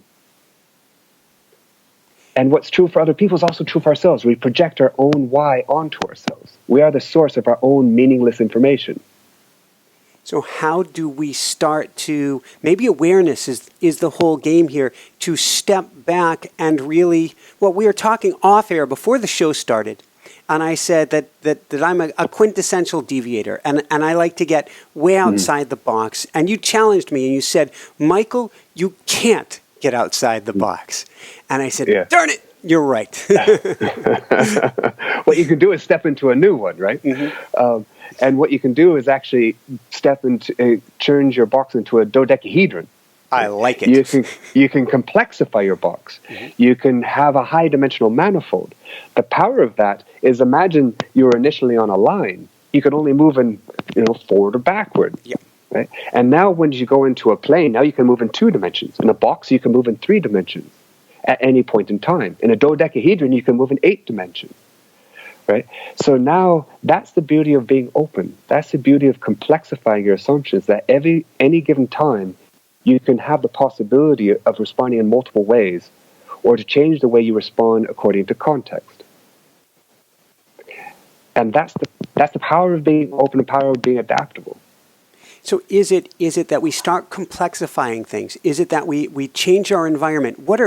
And what's true for other people is also true for ourselves. We project our own why onto ourselves. We are the source of our own meaningless information. So how do we start to, maybe awareness is the whole game here, to step back and really, well, we were talking off air before the show started, and I said that I'm a quintessential deviator, and I like to get way outside the box. And you challenged me, and you said, Michael, you can't get outside the box. And I said, darn it, you're right. What you can do is step into a new one, right? Mm-hmm. And what you can do is actually turn your box into a dodecahedron. I like it. You can complexify your box. Mm-hmm. You can have a high-dimensional manifold. The power of that is, imagine you were initially on a line. You could only move in, forward or backward. Yeah. Right? And now when you go into a plane, now you can move in 2 dimensions. In a box, you can move in 3 dimensions at any point in time. In a dodecahedron, you can move in 8 dimensions. Right? So now that's the beauty of being open. That's the beauty of complexifying your assumptions, that any given time, you can have the possibility of responding in multiple ways, or to change the way you respond according to context. And that's the power of being open, the power of being adaptable. So is it that we start complexifying things? Is it that we change our environment? What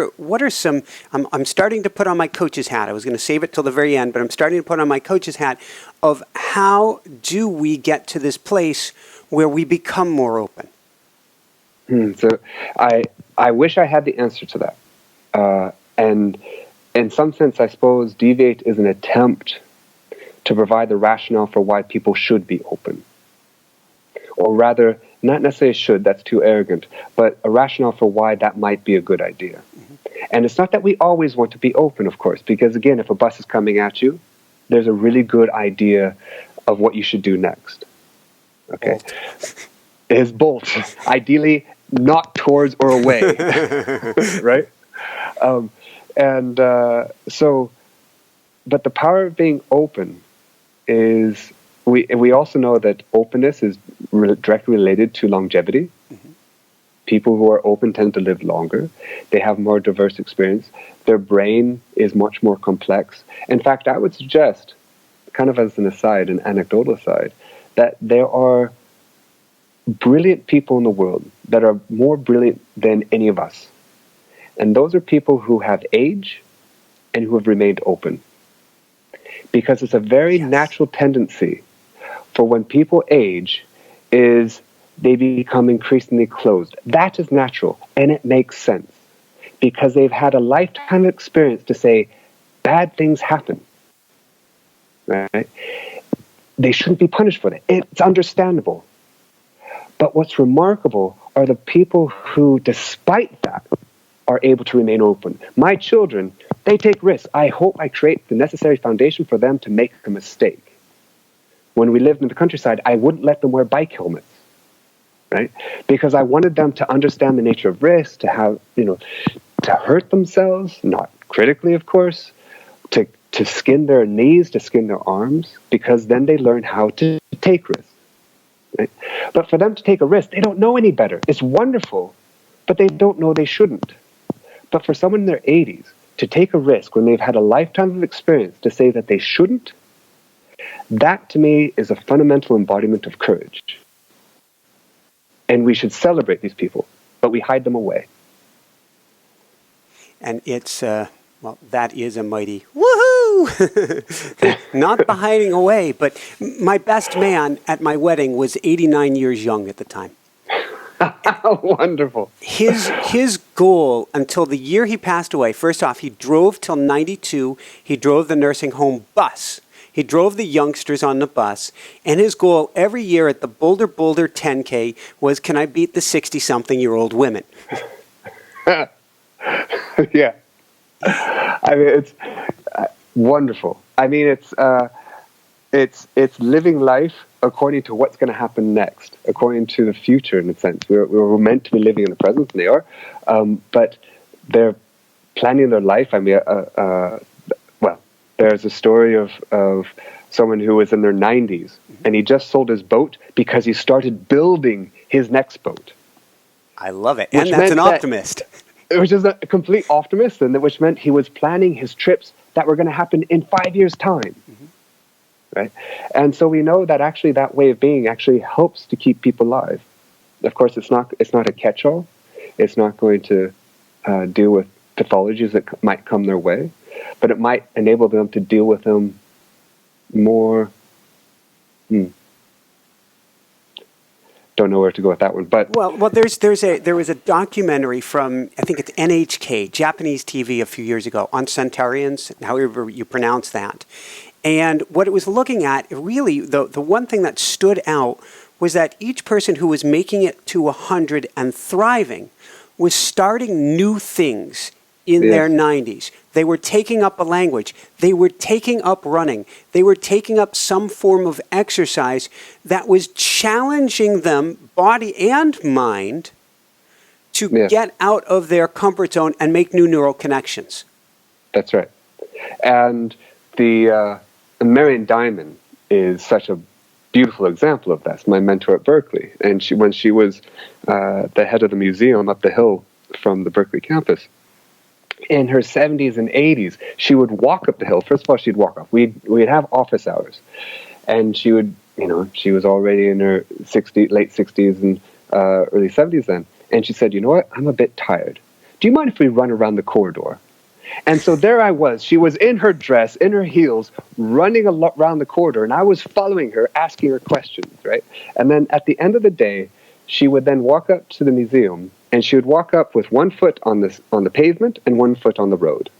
are some? I'm starting to put on my coach's hat. I was going to save it till the very end, but I'm starting to put on my coach's hat of how do we get to this place where we become more open? So I wish I had the answer to that. And in some sense, I suppose Deviate is an attempt to provide the rationale for why people should be open. Or rather, not necessarily should, that's too arrogant, but a rationale for why that might be a good idea. Mm-hmm. And it's not that we always want to be open, of course, because again, if a bus is coming at you, there's a really good idea of what you should do next. Okay? Is bolt. Ideally, not towards or away. Right? But the power of being open is, we also know that openness is directly related to longevity. Mm-hmm. People who are open tend to live longer. They have more diverse experience. Their brain is much more complex. In fact, I would suggest, kind of as an aside, an anecdotal aside, that there are brilliant people in the world that are more brilliant than any of us. And those are people who have aged and who have remained open. Because it's a very natural tendency for when people age is they become increasingly closed. That is natural, and it makes sense. Because they've had a lifetime of experience to say, bad things happen. Right? They shouldn't be punished for that. It's understandable. But what's remarkable are the people who, despite that, are able to remain open. My children, they take risks. I hope I create the necessary foundation for them to make a mistake. When we lived in the countryside, I wouldn't let them wear bike helmets. right? Because I wanted them to understand the nature of risk, to have, to hurt themselves, not critically, of course, to skin their knees, to skin their arms, because then they learn how to take risks. Right? But for them to take a risk, they don't know any better. It's wonderful, but they don't know they shouldn't. But for someone in their 80s to take a risk when they've had a lifetime of experience to say that they shouldn't, that to me is a fundamental embodiment of courage. And we should celebrate these people, but we hide them away. And it's, that is a mighty woohoo! Not the hiding away, but my best man at my wedding was 89 years young at the time. Wonderful. His goal until the year he passed away, first off, he drove till 92. He drove the nursing home bus. He drove the youngsters on the bus. And his goal every year at the Boulder 10K was, can I beat the 60-something-year-old women? Yeah. I mean, it's wonderful. I mean, it's living life according to what's going to happen next, according to the future, in a sense. We're meant to be living in the present, and they are, but they're planning their life. I mean, well, there's a story of someone who was in their 90s, and he just sold his boat because he started building his next boat. I love it. And that's an optimist. Which is a complete optimist, and which meant he was planning his trips that were going to happen in 5 years' time. Mm-hmm. Right? And so we know that actually that way of being actually helps to keep people alive. Of course, it's not a catch-all. It's not going to deal with pathologies that might come their way, but it might enable them to deal with them more. Don't know where to go with that one, but well, there was a documentary from, I think it's NHK, Japanese TV, a few years ago on Centurions, however you pronounce that. And what it was looking at, really, the one thing that stood out was that each person who was making it to 100 and thriving was starting new things in their 90s. They were taking up a language. They were taking up running. They were taking up some form of exercise that was challenging them, body and mind, to get out of their comfort zone and make new neural connections. That's right. And the Marion Diamond is such a beautiful example of that. My mentor at Berkeley. And when she was the head of the museum up the hill from the Berkeley campus, in her 70s and 80s, she would walk up the hill. First of all, she'd walk up. We'd have office hours. And she would, she was already in her late 60s and early 70s then. And she said, you know what? I'm a bit tired. Do you mind if we run around the corridor? And so there I was. She was in her dress, in her heels, running around the corridor. And I was following her, asking her questions, right? And then at the end of the day, she would then walk up to the museum, and she would walk up with one foot on the pavement and one foot on the road,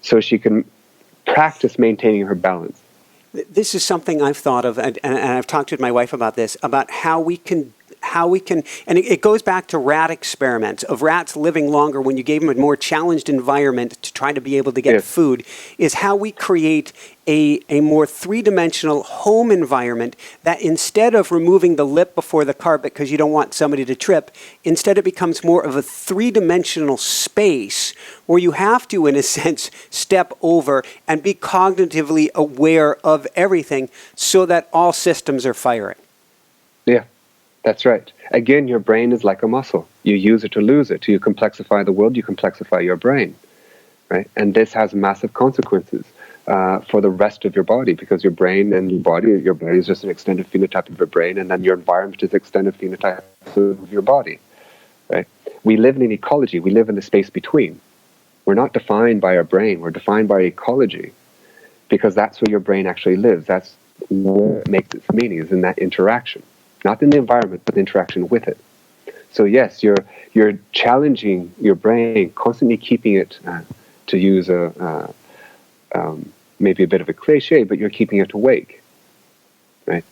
so she can practice maintaining her balance. This is something I've thought of, and I've talked with my wife about this, about how we can, and it goes back to rat experiments of rats living longer when you gave them a more challenged environment to try to be able to get food, is how we create a more three-dimensional home environment that instead of removing the lip before the carpet because you don't want somebody to trip, instead it becomes more of a three-dimensional space where you have to, in a sense, step over and be cognitively aware of everything so that all systems are firing. Yeah, that's right. Again, your brain is like a muscle. You use it or lose it. You complexify the world, you complexify your brain, right? And this has massive consequences for the rest of your body, because your brain and your body is just an extended phenotype of your brain, and then your environment is an extended phenotype of your body, right? We live in an ecology. We live in the space between. We're not defined by our brain. We're defined by ecology, because that's where your brain actually lives. That's what makes its meaning, is in that interaction. Not in the environment, but the interaction with it. So yes, you're challenging your brain, constantly keeping it, to use maybe a bit of a cliche, but you're keeping it awake, right?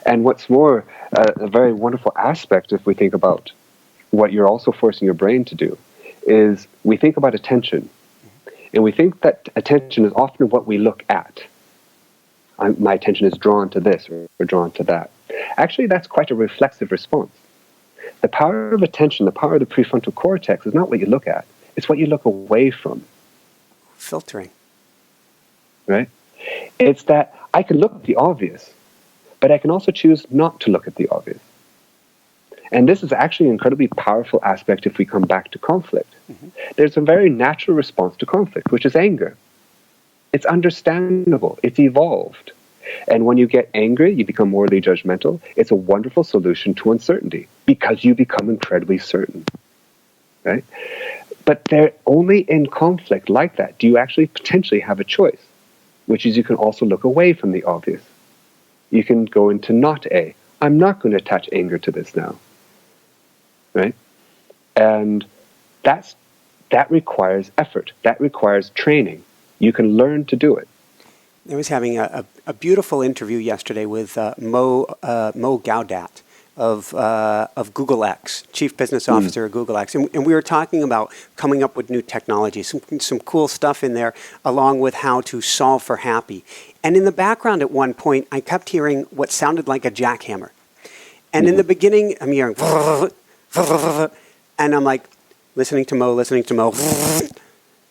And what's more, a very wonderful aspect, if we think about what you're also forcing your brain to do, is we think about attention. And we think that attention is often what we look at. My attention is drawn to this or drawn to that. Actually, that's quite a reflexive response. The power of attention, the power of the prefrontal cortex is not what you look at. It's what you look away from. Filtering. Right? It's that I can look at the obvious, but I can also choose not to look at the obvious. And this is actually an incredibly powerful aspect if we come back to conflict. There's a very natural response to conflict, which is anger. It's understandable. It's evolved. And when you get angry, you become morally judgmental. It's a wonderful solution to uncertainty because you become incredibly certain. Right? But they're only in conflict like that do you actually potentially have a choice, which is you can also look away from the obvious. You can go into not A. I'm not going to attach anger to this now. Right? And that requires effort. That requires training. You can learn to do it. I was having a beautiful interview yesterday with Mo Gaudat of Google X, Chief Business Officer of Google X. And we were talking about coming up with new technology, some cool stuff in there, along with how to solve for happy. And in the background at one point, I kept hearing what sounded like a jackhammer. And in the beginning, I'm hearing, and I'm like, listening to Mo.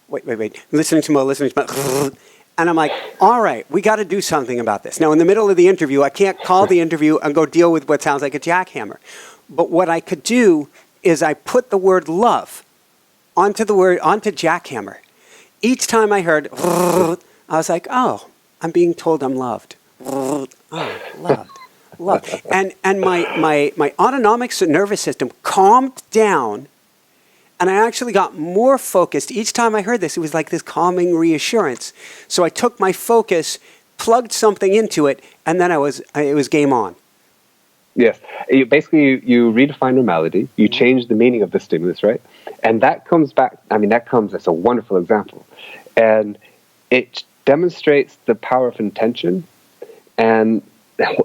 Wait, listening to Mo. And I'm like, all right, we got to do something about this. Now, in the middle of the interview, I can't call the interview and go deal with what sounds like a jackhammer. But what I could do is I put the word love onto jackhammer. Each time I heard, I was like, oh, I'm being told I'm loved. Oh, loved. And my autonomic nervous system calmed down. And I actually got more focused. Each time I heard this, it was like this calming reassurance. So I took my focus, plugged something into it, and then it was game on. Yes. You redefine normality. You change the meaning of the stimulus, right? And that comes back, that's a wonderful example. And it demonstrates the power of intention and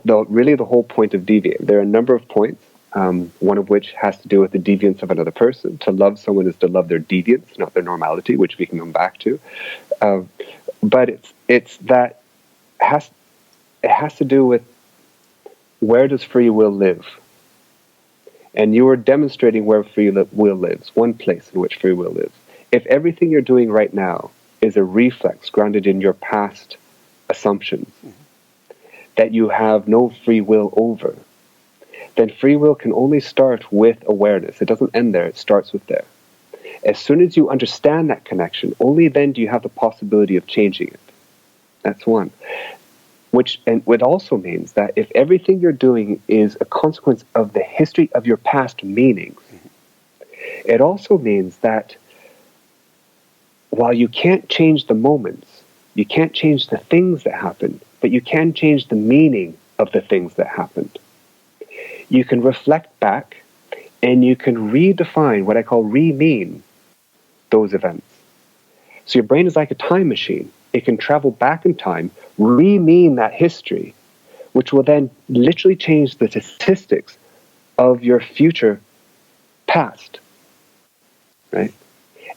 really the whole point of Deviate. There are a number of points. One of which has to do with the deviance of another person. To love someone is to love their deviance, not their normality, which we can come back to. But it has to do with where does free will live? And you are demonstrating where free will lives, one place in which free will lives. If everything you're doing right now is a reflex grounded in your past assumptions that you have no free will over, then free will can only start with awareness. It doesn't end there. It starts with there. As soon as you understand that connection, only then do you have the possibility of changing it. That's one. Which also means that if everything you're doing is a consequence of the history of your past meanings, it also means that while you can't change the moments, you can't change the things that happened, but you can change the meaning of the things that happened. You can reflect back and you can redefine what I call re-mean those events. So your brain is like a time machine. It can travel back in time, re-mean that history, which will then literally change the statistics of your future past, right?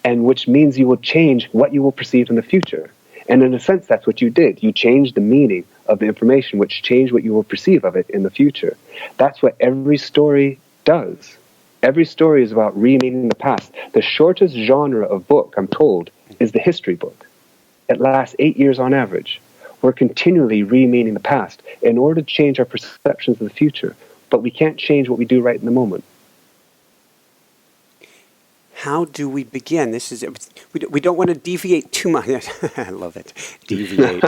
And which means you will change what you will perceive in the future. And in a sense, that's what you did. You changed the meaning of the information, which changed what you will perceive of it in the future. That's what every story does. Every story is about re-meaning the past. The shortest genre of book, I'm told, is the history book. It lasts 8 years on average. We're continually re-meaning the past in order to change our perceptions of the future. But we can't change what we do right in the moment. How do we begin? We don't want to deviate too much. I love it. Deviate.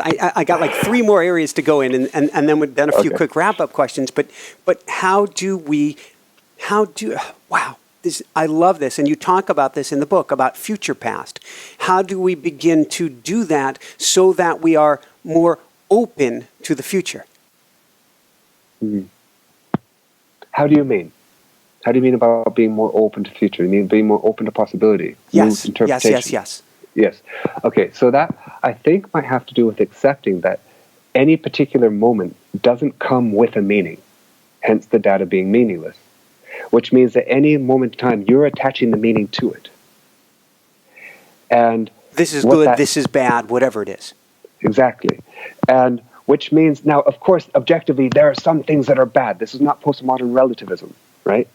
I got like 3 more areas to go in, and then a few quick wrap-up questions. But wow, I love this, and you talk about this in the book, about future past. How do we begin to do that so that we are more open to the future? How do you mean? How do you mean about being more open to future? You mean being more open to possibility? Yes, interpretation? Yes. Okay, so that, I think, might have to do with accepting that any particular moment doesn't come with a meaning, hence the data being meaningless, which means that any moment in time, you're attaching the meaning to it. And this is good, this is bad, whatever it is. Exactly. And which means, now, of course, objectively, there are some things that are bad. This is not postmodern relativism, right?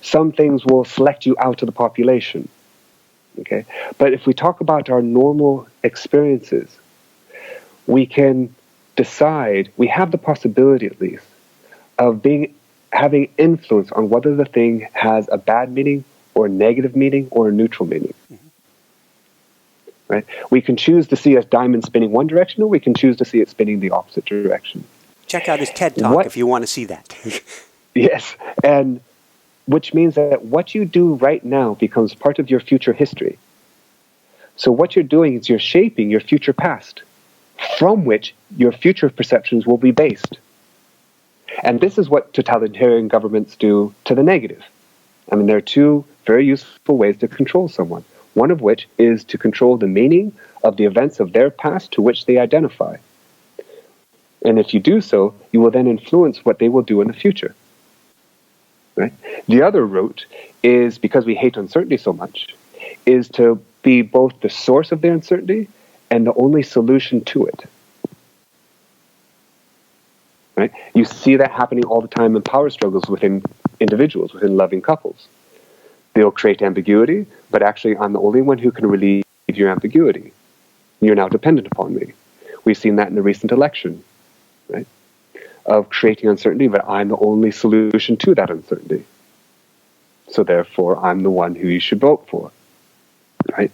Some things will select you out of the population, okay? But if we talk about our normal experiences, we can decide, we have the possibility at least, of having influence on whether the thing has a bad meaning or a negative meaning or a neutral meaning. Right? We can choose to see a diamond spinning one direction, or we can choose to see it spinning the opposite direction. Check out his TED Talk if you want to see that. Yes, and which means that what you do right now becomes part of your future history. So what you're doing is you're shaping your future past, from which your future perceptions will be based. And this is what totalitarian governments do to the negative. I mean, there are two very useful ways to control someone. One of which is to control the meaning of the events of their past to which they identify. And if you do so, you will then influence what they will do in the future. Right? The other route is, because we hate uncertainty so much, is to be both the source of their uncertainty and the only solution to it. Right? You see that happening all the time in power struggles within individuals, within loving couples. They'll create ambiguity, but actually I'm the only one who can relieve your ambiguity. You're now dependent upon me. We've seen that in the recent election, right? Of creating uncertainty, but I'm the only solution to that uncertainty. So therefore, I'm the one who you should vote for, right?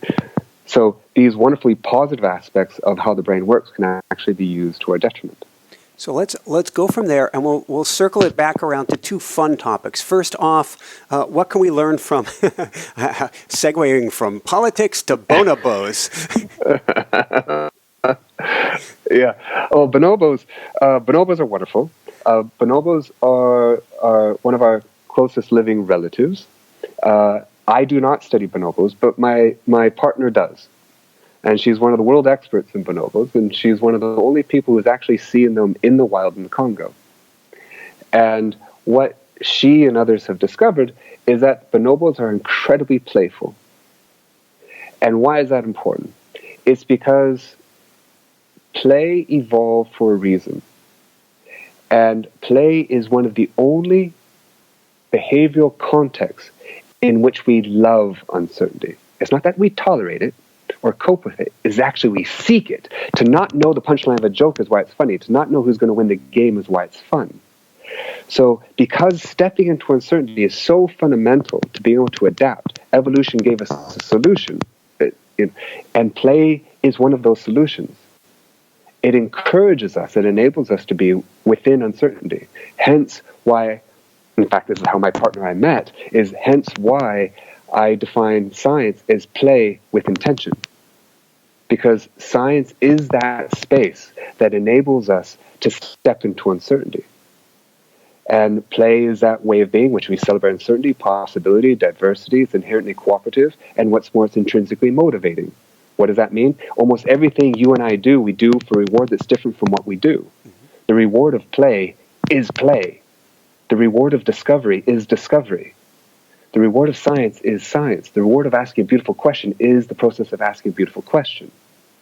So these wonderfully positive aspects of how the brain works can actually be used to our detriment. So let's go from there, and we'll circle it back around to two fun topics. First off, what can we learn from segueing from politics to bonobos? Yeah. Oh, bonobos. Bonobos are wonderful. Bonobos are one of our closest living relatives. I do not study bonobos, but my partner does. And she's one of the world experts in bonobos, and she's one of the only people who's actually seen them in the wild in the Congo. And what she and others have discovered is that bonobos are incredibly playful. And why is that important? It's because play evolved for a reason. And play is one of the only behavioral contexts in which we love uncertainty. It's not that we tolerate it or cope with it, is actually we seek it. To not know the punchline of a joke is why it's funny. To not know who's going to win the game is why it's fun. So because stepping into uncertainty is so fundamental to being able to adapt, evolution gave us a solution. And play is one of those solutions. It encourages us, it enables us to be within uncertainty. Hence why, in fact, this is how my partner and I met, is hence why I define science as play with intention. Because science is that space that enables us to step into uncertainty. And play is that way of being, which we celebrate uncertainty, possibility, diversity. It's inherently cooperative, and what's more, it's intrinsically motivating. What does that mean? Almost everything you and I do, we do for reward that's different from what we do. The reward of play is play. The reward of discovery is discovery. The reward of science is science. The reward of asking a beautiful question is the process of asking a beautiful question,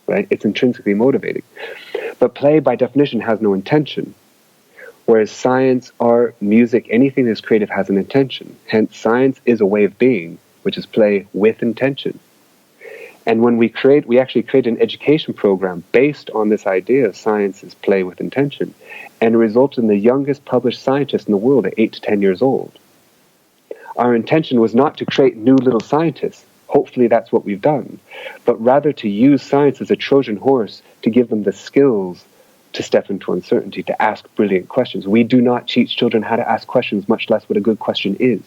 right? It's intrinsically motivating. But play, by definition, has no intention. Whereas science, art, music, anything that's creative has an intention. Hence, science is a way of being, which is play with intention. And when we actually create an education program based on this idea of science is play with intention, and it results in the youngest published scientist in the world at 8 to 10 years old. Our intention was not to create new little scientists. Hopefully that's what we've done. But rather to use science as a Trojan horse to give them the skills to step into uncertainty, to ask brilliant questions. We do not teach children how to ask questions, much less what a good question is.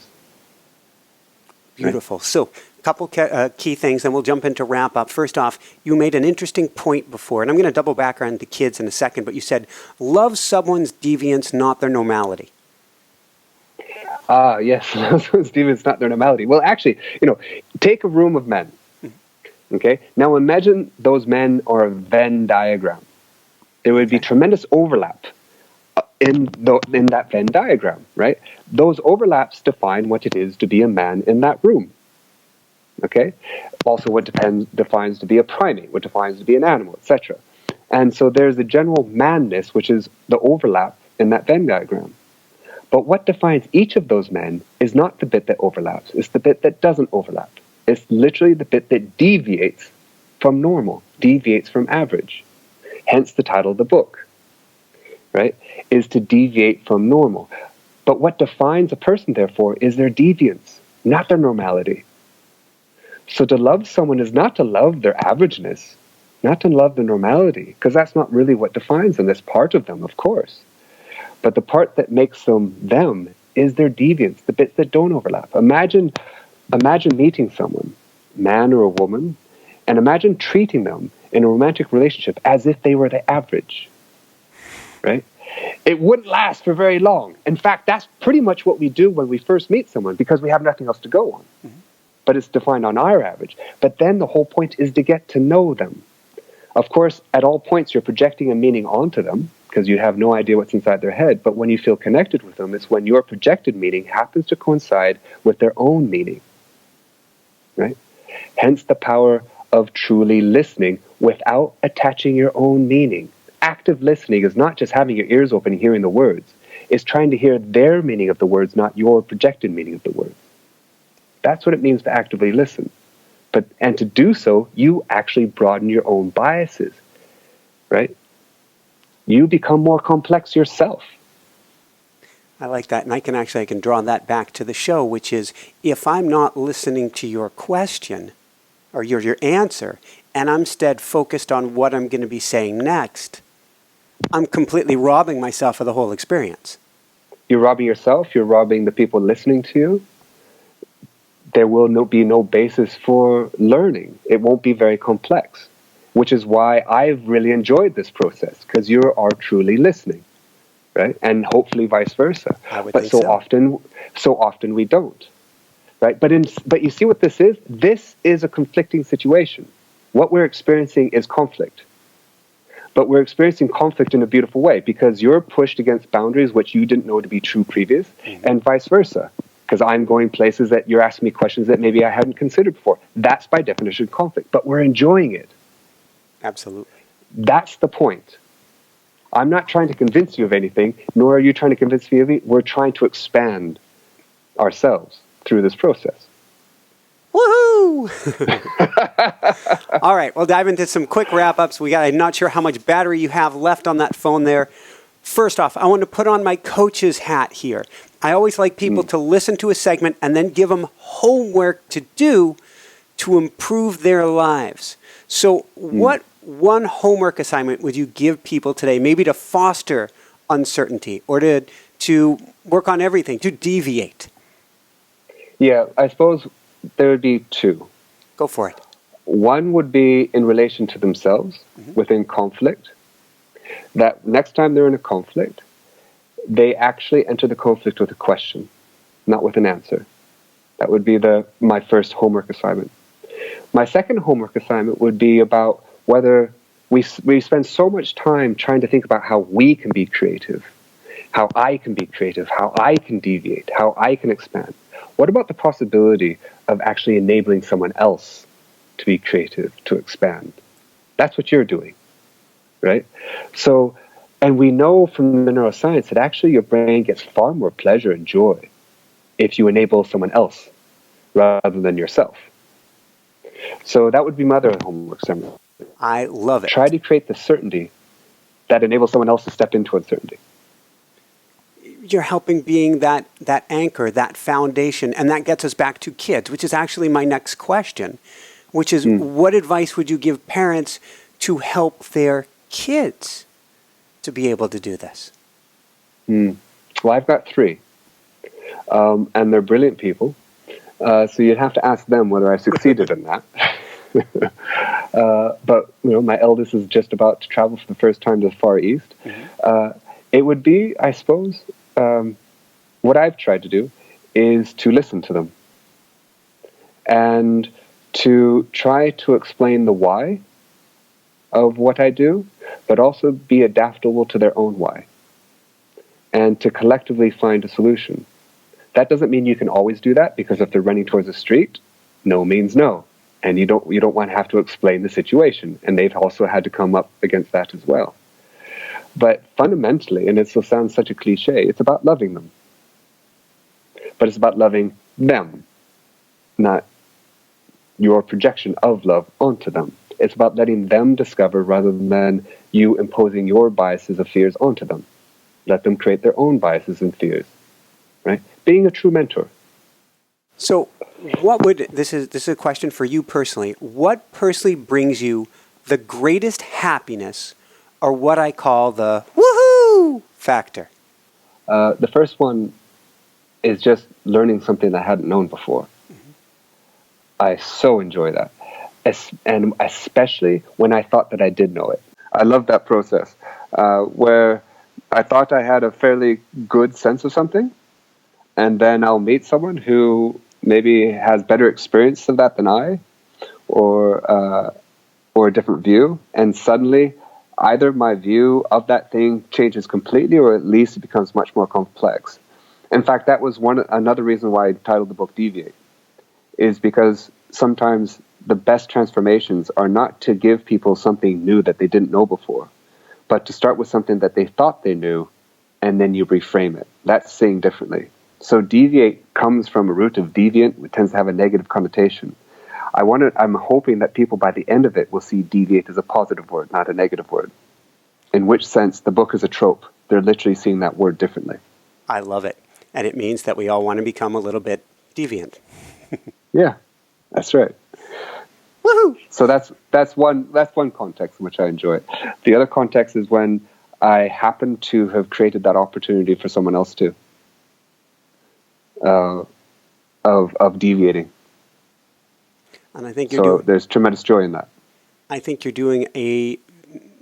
Beautiful. Right. So a couple key things, and we'll jump into wrap up. First off, you made an interesting point before, and I'm going to double back on the kids in a second, but you said, love someone's deviance, not their normality. Yes, it's not their normality. Well, actually, take a room of men. Okay? Now imagine those men are a Venn diagram. There would be tremendous overlap in that Venn diagram, right? Those overlaps define what it is to be a man in that room. Okay? Also what defines to be a primate, what defines to be an animal, etc. And so there's the general manness, which is the overlap in that Venn diagram. But what defines each of those men is not the bit that overlaps. It's the bit that doesn't overlap. It's literally the bit that deviates from normal, deviates from average. Hence the title of the book, right, is to deviate from normal. But what defines a person, therefore, is their deviance, not their normality. So to love someone is not to love their averageness, not to love the normality, because that's not really what defines them. That's part of them, of course. But the part that makes them is their deviance, the bits that don't overlap. Imagine meeting someone, man or a woman, and imagine treating them in a romantic relationship as if they were the average, right? It wouldn't last for very long. In fact, that's pretty much what we do when we first meet someone because we have nothing else to go on. Mm-hmm. But it's defined on our average. But then the whole point is to get to know them. Of course, at all points, you're projecting a meaning onto them because you have no idea what's inside their head. But when you feel connected with them, it's when your projected meaning happens to coincide with their own meaning, right? Hence the power of truly listening without attaching your own meaning. Active listening is not just having your ears open and hearing the words. It's trying to hear their meaning of the words, not your projected meaning of the words. That's what it means to actively listen. And to do so, you actually broaden your own biases, right? You become more complex yourself. I like that. And I can draw that back to the show, which is if I'm not listening to your question or your answer, and I'm instead focused on what I'm going to be saying next, I'm completely robbing myself of the whole experience. You're robbing yourself. You're robbing the people listening to you. There will be no basis for learning. It won't be very complex, which is why I've really enjoyed this process, because you are truly listening, right? And hopefully vice versa. But so often we don't, right? But you see what this is? This is a conflicting situation. What we're experiencing is conflict. But we're experiencing conflict in a beautiful way because you're pushed against boundaries which you didn't know to be true previous, and vice versa. Because I'm going places that you're asking me questions that maybe I hadn't considered before. That's by definition conflict, but we're enjoying it. Absolutely. That's the point. I'm not trying to convince you of anything, nor are you trying to convince me of it. We're trying to expand ourselves through this process. Woohoo! All right, we'll dive into some quick wrap-ups. I'm not sure how much battery you have left on that phone there. First off, I want to put on my coach's hat here. I always like people to listen to a segment and then give them homework to do to improve their lives. So what one homework assignment would you give people today, maybe to foster uncertainty or to work on everything, to deviate? Yeah, I suppose there would be two. Go for it. One would be in relation to themselves within conflict. That next time they're in a conflict, they actually enter the conflict with a question, not with an answer. That would be my first homework assignment. My second homework assignment would be about whether we spend so much time trying to think about how we can be creative, how I can be creative, how I can deviate, how I can expand. What about the possibility of actually enabling someone else to be creative, to expand? That's what you're doing, right? So, and we know from the neuroscience that actually your brain gets far more pleasure and joy if you enable someone else rather than yourself. So that would be my other homework assignment. I love it. Try to create the certainty that enables someone else to step into uncertainty. You're helping being that anchor, that foundation, and that gets us back to kids, which is actually my next question, which is what advice would you give parents to help their kids to be able to do this? Well, I've got three, and they're brilliant people, so you'd have to ask them whether I succeeded in that. But my eldest is just about to travel for the first time to the Far East. It would be, I suppose, what I've tried to do is to listen to them and to try to explain the why of what I do, but also be adaptable to their own why, and to collectively find a solution. That doesn't mean you can always do that, because if they're running towards a street, no means no. And you don't want to have to explain the situation. And they've also had to come up against that as well. But fundamentally, and it still sounds such a cliche, it's about loving them. But it's about loving them, not your projection of love onto them. It's about letting them discover rather than you imposing your biases of fears onto them. Let them create their own biases and fears, right? Being a true mentor. So this is a question for you personally. What personally brings you the greatest happiness, or what I call the woohoo factor? The first one is just learning something I hadn't known before. Mm-hmm. I so enjoy that. And especially when I thought that I did know it. I love that process where I thought I had a fairly good sense of something, and then I'll meet someone who maybe has better experience of that than I, or a different view, and suddenly either my view of that thing changes completely, or at least it becomes much more complex. In fact, that was another reason why I titled the book Deviate, is because sometimes the best transformations are not to give people something new that they didn't know before, but to start with something that they thought they knew, and then you reframe it. That's saying differently. So deviate comes from a root of deviant, which tends to have a negative connotation. I'm hoping that people by the end of it will see deviate as a positive word, not a negative word. In which sense, the book is a trope. They're literally seeing that word differently. I love it. And it means that we all want to become a little bit deviant. Yeah, that's right. Woohoo! So that's one context in which I enjoy it. The other context is when I happen to have created that opportunity for someone else to of deviating. And I think there's tremendous joy in that. I think you're doing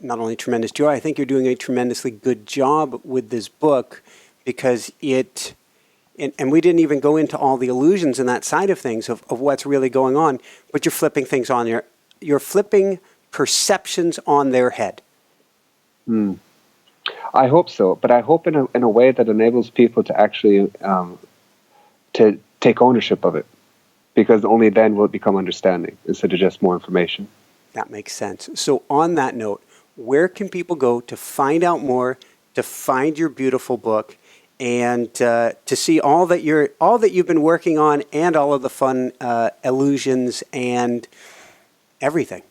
not only tremendous joy, I think you're doing a tremendously good job with this book, because and we didn't even go into all the illusions and that side of things of what's really going on, but you're flipping things on you're flipping perceptions on their head. I hope so, but I hope in a way that enables people to actually to take ownership of it, because only then will it become understanding instead of just more information. That makes sense. So on that note, where can people go to find out more, to find your beautiful book, and to see all that you've been working on, and all of the fun illusions and everything?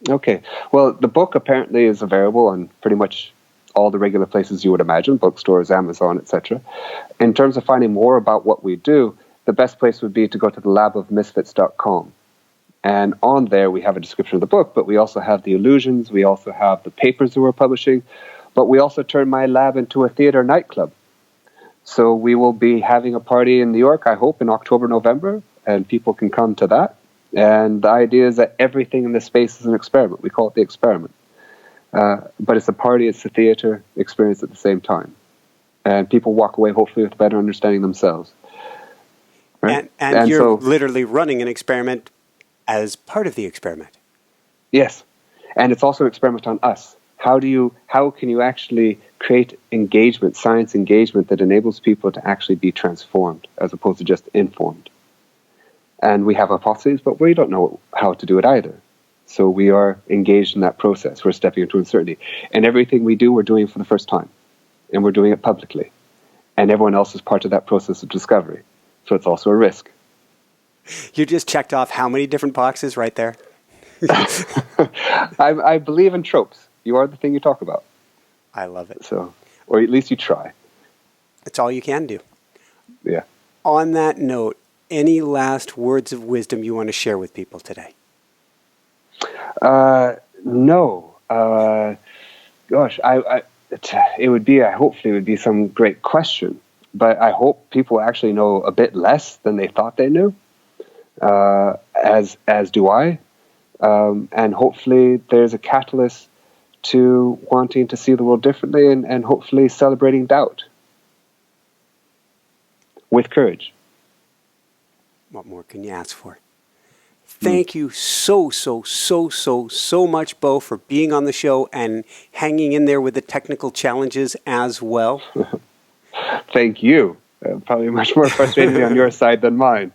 Okay. Well, the book apparently is available on pretty much all the regular places you would imagine, bookstores, Amazon, etc. In terms of finding more about what we do, the best place would be to go to the labofmisfits.com. And on there, we have a description of the book, but we also have the illusions, we also have the papers that we're publishing, but we also turned my lab into a theater nightclub. So we will be having a party in New York, I hope, in October, November, and people can come to that. And the idea is that everything in this space is an experiment. We call it the experiment. But it's a party, it's a theater experience at the same time. And people walk away, hopefully, with a better understanding themselves. Right? And you're literally running an experiment as part of the experiment. Yes. And it's also an experiment on us. How can you actually create engagement, science engagement, that enables people to actually be transformed as opposed to just informed? And we have hypotheses, but we don't know how to do it either. So we are engaged in that process. We're stepping into uncertainty. And everything we do, we're doing for the first time. And we're doing it publicly. And everyone else is part of that process of discovery. So it's also a risk. You just checked off how many different boxes right there? I believe in tropes. You are the thing you talk about. I love it. So, or at least you try. It's all you can do. Yeah. On that note, any last words of wisdom you want to share with people today? No. Gosh, hopefully it would be some great question, but I hope people actually know a bit less than they thought they knew, as do I. And hopefully there's a catalyst to wanting to see the world differently, and hopefully celebrating doubt with courage. What more can you ask for? Thank you so much, Beau, for being on the show and hanging in there with the technical challenges as well. Thank you. Probably much more frustrating on your side than mine.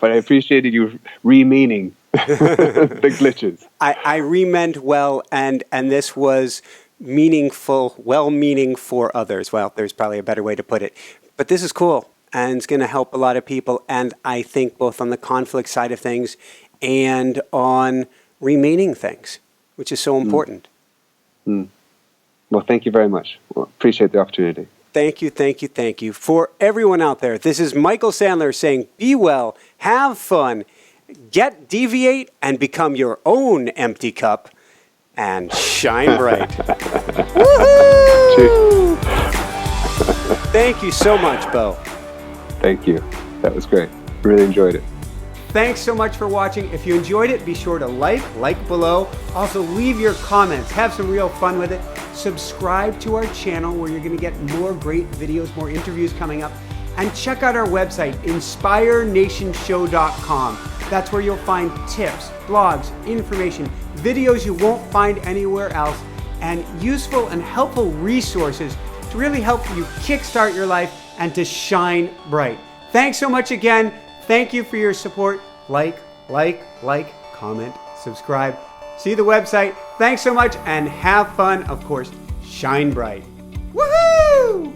But I appreciated you re-meaning The glitches. I remeant well, and this was meaningful, well-meaning for others. Well, there's probably a better way to put it. But this is cool, and it's going to help a lot of people, and I think both on the conflict side of things and on remaining things, which is so important. Well, thank you very much. Well, appreciate the opportunity. Thank you, thank you, thank you. For everyone out there, this is Michael Sandler saying, be well, have fun, get Deviate, and become your own empty cup, and shine bright. Woohoo! Thank you so much, Beau. Thank you. That was great. Really enjoyed it. Thanks so much for watching. If you enjoyed it, be sure to like below. Also, leave your comments. Have some real fun with it. Subscribe to our channel where you're going to get more great videos, more interviews coming up. And check out our website, inspirenationshow.com. That's where you'll find tips, blogs, information, videos you won't find anywhere else, and useful and helpful resources to really help you kickstart your life and to shine bright. Thanks so much again. Thank you for your support. Like, comment, subscribe. See the website. Thanks so much and have fun. Of course, shine bright. Woohoo!